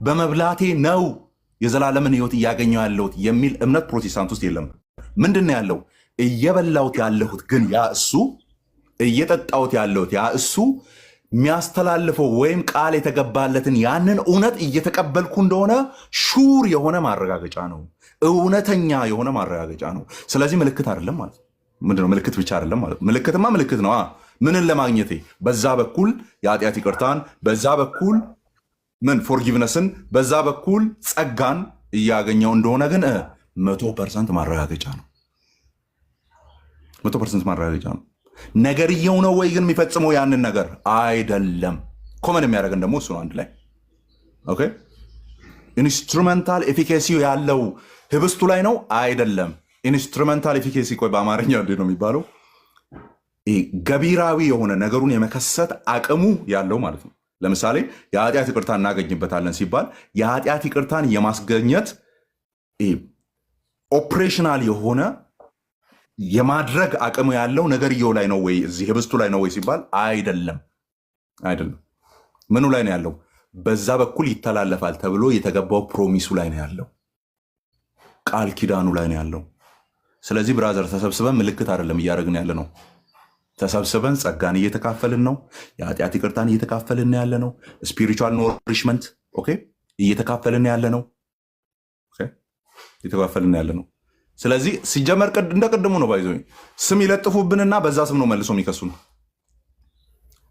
በመብላቴ ነው የዘላለምን ህይወት እያገኘው ያለሁት የሚል እምነት ፕሮቴስታንት ውስጥ የለም። ምንድን ነው ያለው? እየበላሁት ያለሁት ግን ያ እሱ እየጠጣሁት ያለሁት ያ እሱ የሚያስተላልፈው ወይም ቃል የተገባለትን ያንን እውነት እየተቀበልኩ እንደሆነ ሹር የሆነ ማረጋገጫ ነው። እውነተኛ የሆነ ማረጋገጫ ነው። ስለዚህ ምልክት አይደለም ማለት ምንድነው? ምልክት ብቻ አይደለም ማለት። ምልክትማ ምልክት ነው። ምንን ለማግኘቴ? በዛ በኩል የኃጢአት ይቅርታን፣ በዛ በኩል ምን ፎርጊቭነስን፣ በዛ በኩል ጸጋን እያገኘው እንደሆነ ግን 100% ማረጋገጫ ነው። 100% ማረጋገጫ ነው። ነገርየው ነው ወይ ግን የሚፈጽመው ያንን ነገር አይደለም። ኮመን የሚያደርገን ደግሞ እሱ ነው። አንድ ላይ ኦኬ ኢንስትሩሜንታል ኤፊኬሲ ያለው ህብስቱ ላይ ነው አይደለም። ኢንስትሩሜንታል ኤፊኬሲ ቆይ በአማርኛ እንዴት ነው የሚባለው? ገቢራዊ የሆነ ነገሩን የመከሰት አቅሙ ያለው ማለት ነው። ለምሳሌ የኃጢአት ይቅርታ እናገኝበታለን ሲባል የኃጢአት ይቅርታን የማስገኘት ኦፕሬሽናል የሆነ የማድረግ አቅሙ ያለው ነገርየው ላይ ነው ወይ እዚህ ህብስቱ ላይ ነው ወይ ሲባል አይደለም። ምኑ ላይ ነው ያለው? በዛ በኩል ይተላለፋል ተብሎ የተገባው ፕሮሚሱ ላይ ነው ያለው፣ ቃል ኪዳኑ ላይ ነው ያለው። ስለዚህ ብራዘር ተሰብስበን ምልክት አይደለም እያደረግን ያለ ነው። ተሰብስበን ጸጋን እየተካፈልን ነው። የኃጢአት ይቅርታን እየተካፈልን ያለ ነው። ስፒሪቹዋል ኖሪሽመንት ኦኬ እየተካፈልን ያለ ነው። እየተካፈልን ያለ ነው። ስለዚህ ሲጀመር እንደ ቅድሙ ነው ባይዞ ስም ይለጥፉብንና በዛ ስም ነው መልሶ የሚከሱን።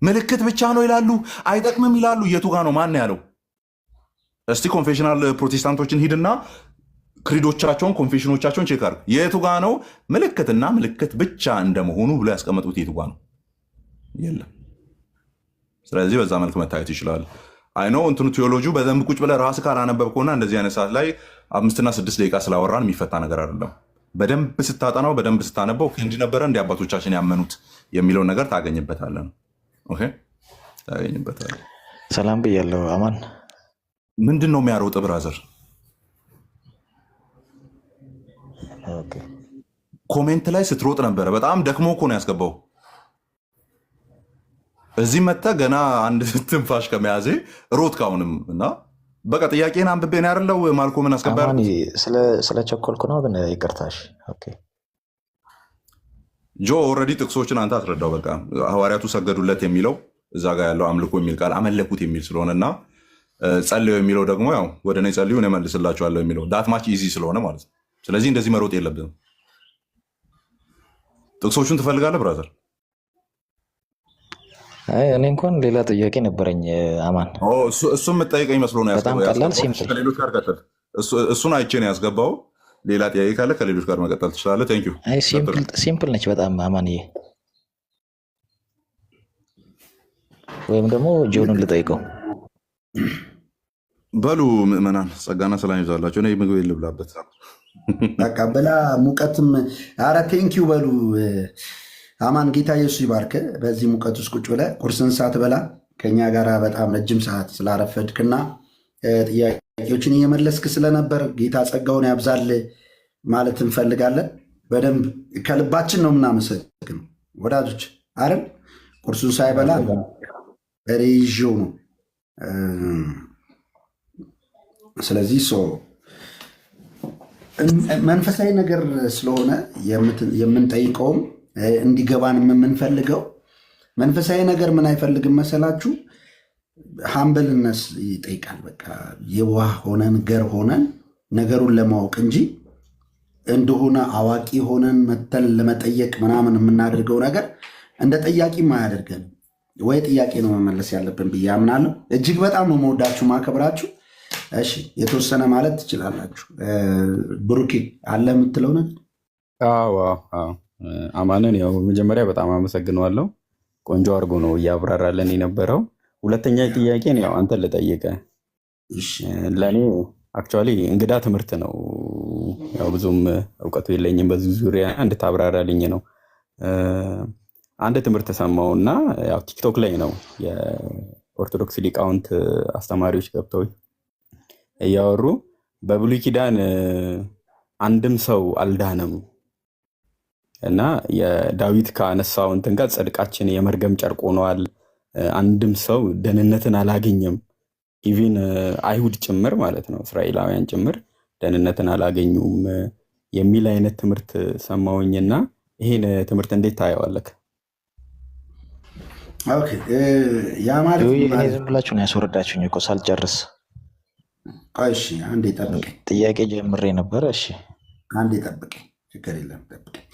ምልክት ብቻ ነው ይላሉ፣ አይጠቅምም ይላሉ። የቱ ጋ ነው? ማን ያለው? እስቲ ኮንፌሽናል ፕሮቴስታንቶችን ሂድና ክሪዶቻቸውን ኮንፌሽኖቻቸውን ቼክ አድርግ። የቱ ጋ ነው ምልክትና ምልክት ብቻ እንደመሆኑ ብሎ ያስቀመጡት? የቱ ጋ ነው? የለም። ስለዚህ በዛ መልክ መታየት ይችላል። አይኖ እንትኑ ቴዎሎጂ በደንብ ቁጭ ብለህ ራስህ ካላነበብከውና እንደዚህ አይነት ሰዓት ላይ 5 እና 6 ደቂቃ ስላወራን የሚፈታ ነገር አይደለም። በደንብ ስታጠናው በደንብ ስታነበው እንዲህ ነበረ እንዲህ አባቶቻችን ያመኑት የሚለውን ነገር ታገኝበታለን። ኦኬ ታገኝበታለን። ሰላም ብያለሁ። አማን ምንድን ነው የሚያሮጥ ብራዘር? ኮሜንት ላይ ስትሮጥ ነበረ። በጣም ደክሞ እኮ ነው ያስገባው። እዚህ መጥተህ ገና አንድ ትንፋሽ ከመያዜ ሮጥ ካሁንም እና በቃ ጥያቄን አንብቤ ነው ያለው። ማልኮምን አስገባ ስለቸኮልኩ ነው ግን ይቅርታሽ። ጆ ኦልሬዲ ጥቅሶችን አንተ አስረዳው። በቃ ሐዋርያቱ ሰገዱለት የሚለው እዛ ጋር ያለው አምልኮ የሚል ቃል አመለኩት የሚል ስለሆነና ጸልዩ የሚለው ደግሞ ያው ወደ እኔ ጸልዩ እኔ እመልስላችኋለሁ የሚለው ዳትማች ኢዚ ስለሆነ ማለት ነው። ስለዚህ እንደዚህ መሮጥ የለብንም። ጥቅሶቹን ትፈልጋለህ ብራዘር? እኔ እንኳን ሌላ ጥያቄ ነበረኝ አማን። እሱም የምጠይቀኝ መስሎ ነው በጣም ቀላል ሲምፕል። ከሌሎች ጋር ቀጥል። እሱን አይቼ ነው ያስገባው። ሌላ ጥያቄ ካለ ከሌሎች ጋር መቀጠል ትችላለህ። ቴንክ ዩ። ሲምፕል ነች በጣም አማንዬ። ወይም ደግሞ ጆንን ልጠይቀው። በሉ ምዕመናን ጸጋና ሰላም ይብዛላቸው። እኔ ምግብ ልብላበት። በቃ ብላ ሙቀትም። ኧረ ቴንኪዩ በሉ። አማን ጌታ ኢየሱስ ይባርክ። በዚህ ሙቀት ውስጥ ቁጭ ብለህ ቁርስን ሳትበላ ከኛ ጋር በጣም ረጅም ሰዓት ስላረፈድክና ጥያቄዎችን እየመለስክ ስለነበር ጌታ ጸጋውን ያብዛል ማለት እንፈልጋለን። በደንብ ከልባችን ነው የምናመሰግነው ወዳጆች። አረም ቁርሱን ሳይበላ ሬዥው ነው። ስለዚህ መንፈሳዊ ነገር ስለሆነ የምንጠይቀውም እንዲገባን የምንፈልገው መንፈሳዊ ነገር ምን አይፈልግም መሰላችሁ? ሀምብልነስ ይጠይቃል። በቃ የዋህ ሆነን ገር ሆነን ነገሩን ለማወቅ እንጂ እንደሆነ አዋቂ ሆነን መተን ለመጠየቅ ምናምን የምናደርገው ነገር እንደ ጠያቂም አያደርገንም። ወይ ጥያቄ ነው መመለስ ያለብን ብዬ አምናለሁ። እጅግ በጣም ነው መወዳችሁ ማከብራችሁ። እሺ የተወሰነ ማለት ትችላላችሁ። ብሩኬ አለ የምትለው ነገር? አማንን ያው መጀመሪያ በጣም አመሰግነዋለሁ። ቆንጆ አድርጎ ነው እያብራራለን የነበረው። ሁለተኛ ጥያቄን ያው አንተን ልጠይቀ። ለእኔ አክቹዋሊ እንግዳ ትምህርት ነው። ያው ብዙም እውቀቱ የለኝም በዚህ ዙሪያ እንድታብራራልኝ ነው። አንድ ትምህርት ሰማው እና ያው ቲክቶክ ላይ ነው የኦርቶዶክስ ሊቃውንት አስተማሪዎች ገብተው እያወሩ በብሉይ ኪዳን አንድም ሰው አልዳነም እና የዳዊት ካነሳው እንትን ጋር ጽድቃችን የመርገም ጨርቅ ሆኗል፣ አንድም ሰው ደህንነትን አላገኘም። ኢቪን አይሁድ ጭምር ማለት ነው እስራኤላውያን ጭምር ደህንነትን አላገኙም የሚል አይነት ትምህርት ሰማውኝና ይሄን ትምህርት እንዴት ታየዋለህ? ዝም ብላችሁ ነው ያስወረዳችሁኝ እኮ ሳልጨርስ። እሺ አንዴ ጠብቀኝ። ጥያቄ ጀምሬ ነበረ። እሺ አንዴ ጠብቀኝ፣ ችግር የለም ጠብቀኝ።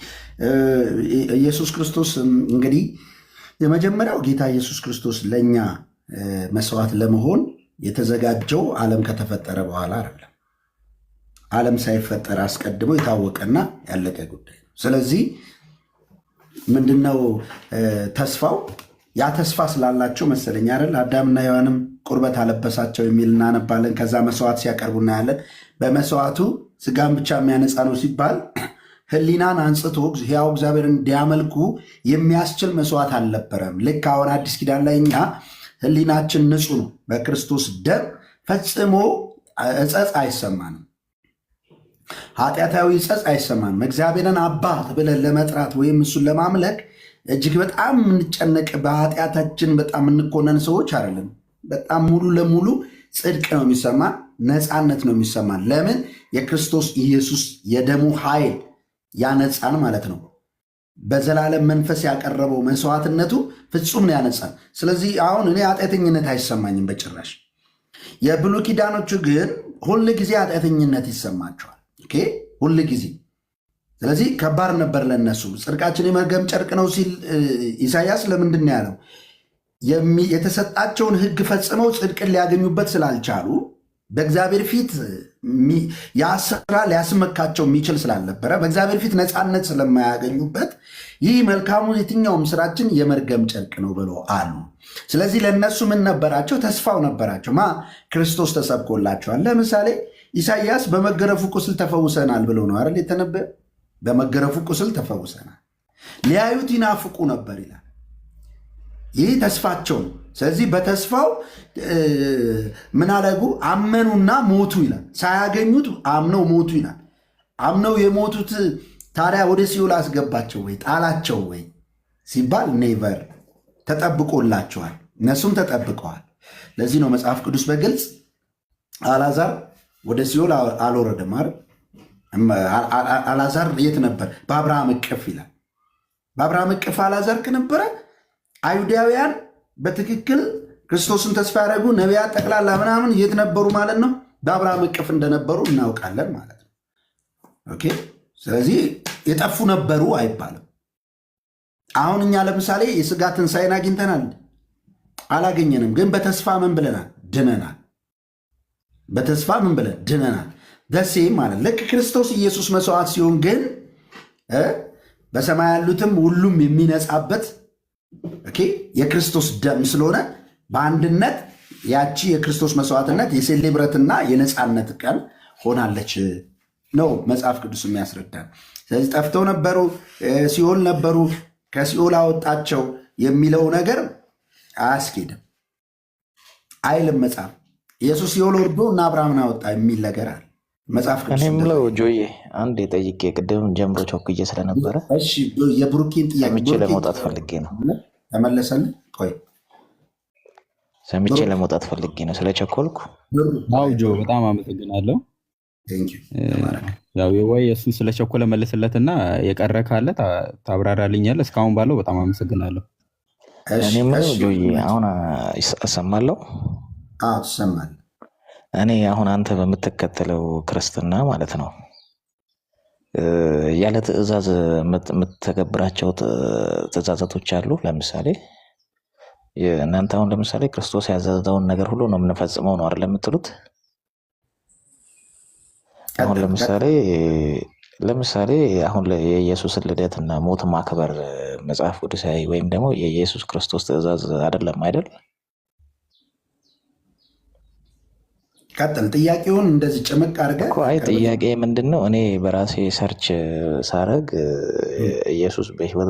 ኢየሱስ ክርስቶስ እንግዲህ የመጀመሪያው ጌታ ኢየሱስ ክርስቶስ ለእኛ መስዋዕት ለመሆን የተዘጋጀው ዓለም ከተፈጠረ በኋላ አይደለም። ዓለም ሳይፈጠር አስቀድሞ የታወቀና ያለቀ ጉዳይ ነው። ስለዚህ ምንድነው ተስፋው? ያ ተስፋ ስላላቸው መሰለኝ አይደል አዳምና ሔዋንም ቁርበት አለበሳቸው የሚል እናነባለን። ከዛ መስዋዕት ሲያቀርቡ እናያለን። በመስዋዕቱ ስጋን ብቻ የሚያነጻ ነው ሲባል ሕሊናን አንጽቶ ሕያው እግዚአብሔርን እንዲያመልኩ የሚያስችል መስዋዕት አልነበረም። ልክ አሁን አዲስ ኪዳን ላይ እኛ ሕሊናችን ንጹህ ነው። በክርስቶስ ደም ፈጽሞ እጸጽ አይሰማንም። ኃጢአታዊ እጸጽ አይሰማንም። እግዚአብሔርን አባት ብለን ለመጥራት ወይም እሱን ለማምለክ እጅግ በጣም የምንጨነቅ በኃጢአታችን በጣም የምንኮነን ሰዎች አይደለም። በጣም ሙሉ ለሙሉ ጽድቅ ነው የሚሰማን፣ ነፃነት ነው የሚሰማን። ለምን? የክርስቶስ ኢየሱስ የደሙ ኃይል ያነጻን ማለት ነው። በዘላለም መንፈስ ያቀረበው መስዋዕትነቱ ፍጹም ነው ያነጻን። ስለዚህ አሁን እኔ ኃጢአተኝነት አይሰማኝም በጭራሽ። የብሉይ ኪዳኖቹ ግን ሁል ጊዜ ኃጢአተኝነት ይሰማቸዋል። ሁል ጊዜ። ስለዚህ ከባድ ነበር ለነሱ። ጽድቃችን የመርገም ጨርቅ ነው ሲል ኢሳያስ ለምንድን ነው ያለው? የተሰጣቸውን ሕግ ፈጽመው ጽድቅን ሊያገኙበት ስላልቻሉ በእግዚአብሔር ፊት ያ ስራ ሊያስመካቸው የሚችል ስላልነበረ በእግዚአብሔር ፊት ነፃነት ስለማያገኙበት ይህ መልካሙ የትኛውም ስራችን የመርገም ጨርቅ ነው ብሎ አሉ። ስለዚህ ለእነሱ ምን ነበራቸው? ተስፋው ነበራቸው። ክርስቶስ ተሰብኮላቸዋል። ለምሳሌ ኢሳያስ በመገረፉ ቁስል ተፈውሰናል ብሎ ነው አይደል የተነበየ? በመገረፉ ቁስል ተፈውሰናል። ሊያዩት ይናፍቁ ነበር ይላል። ይህ ተስፋቸው ነው። ስለዚህ በተስፋው ምን አደረጉ? አመኑና ሞቱ ይላል። ሳያገኙት አምነው ሞቱ ይላል። አምነው የሞቱት ታዲያ ወደ ሲኦል አስገባቸው ወይ ጣላቸው ወይ ሲባል ኔቨር። ተጠብቆላቸዋል። እነሱም ተጠብቀዋል። ለዚህ ነው መጽሐፍ ቅዱስ በግልጽ አልዓዛር ወደ ሲኦል አልወረደም አይደል? አልዓዛር የት ነበር? በአብርሃም እቅፍ ይላል። በአብርሃም እቅፍ አልዓዛር ከነበረ አይሁዳውያን በትክክል ክርስቶስን ተስፋ ያደረጉ ነቢያት ጠቅላላ ምናምን የት ነበሩ ማለት ነው? በአብርሃም እቅፍ እንደነበሩ እናውቃለን ማለት ነው። ኦኬ። ስለዚህ የጠፉ ነበሩ አይባልም። አሁን እኛ ለምሳሌ የስጋ ትንሣኤን አግኝተናል አላገኘንም። ግን በተስፋ ምን ብለናል? ድነናል። በተስፋ ምን ብለን ድነናል። ደሴም ማለት ልክ ክርስቶስ ኢየሱስ መስዋዕት ሲሆን ግን በሰማይ ያሉትም ሁሉም የሚነጻበት የክርስቶስ ደም ስለሆነ በአንድነት ያቺ የክርስቶስ መስዋዕትነት የሴሌብረትና የነፃነት ቀን ሆናለች ነው መጽሐፍ ቅዱስ የሚያስረዳን። ስለዚህ ጠፍተው ነበሩ፣ ሲኦል ነበሩ፣ ከሲኦል አወጣቸው የሚለው ነገር አያስኬድም አይልም መጽሐፍ። ኢየሱስ ሲኦል ወርዶ እና አብርሃምን አወጣ የሚል ነገር አለ መጽሐፍ ቅዱስ። እኔ የምለው ጆዬ አንድ ጠይቄ ቅድም ጀምሮ ቸኩዬ ስለነበረ የብሩኬን ጥያቄ ሰምቼ ለመውጣት ፈልጌ ነው። ተመለሰልን። ቆይ ሰምቼ ለመውጣት ፈልጌ ነው ስለቸኮልኩ። አው ጆ በጣም አመሰግናለሁ። ያው የወይ እሱን ስለቸኮለ መልስለትና የቀረ ካለ ታብራራልኛለህ። እስካሁን ባለው በጣም አመሰግናለሁ። እኔ የምለው ጆዬ አሁን እሰማለሁ። ትሰማለህ። እኔ አሁን አንተ በምትከተለው ክርስትና ማለት ነው ያለ ትእዛዝ የምትተገብራቸው ትእዛዛቶች አሉ። ለምሳሌ እናንተ አሁን ለምሳሌ ክርስቶስ ያዘዘውን ነገር ሁሉ ነው የምንፈጽመው ነው አይደል የምትሉት? አሁን ለምሳሌ አሁን የኢየሱስን ልደትና ሞት ማክበር መጽሐፍ ቅዱሳዊ ወይም ደግሞ የኢየሱስ ክርስቶስ ትእዛዝ አይደለም አይደል? ቀጥል። ጥያቄውን እንደዚህ ጭምቅ አድርገህ አይ ጥያቄ ምንድን ነው? እኔ በራሴ ሰርች ሳረግ ኢየሱስ በህይወት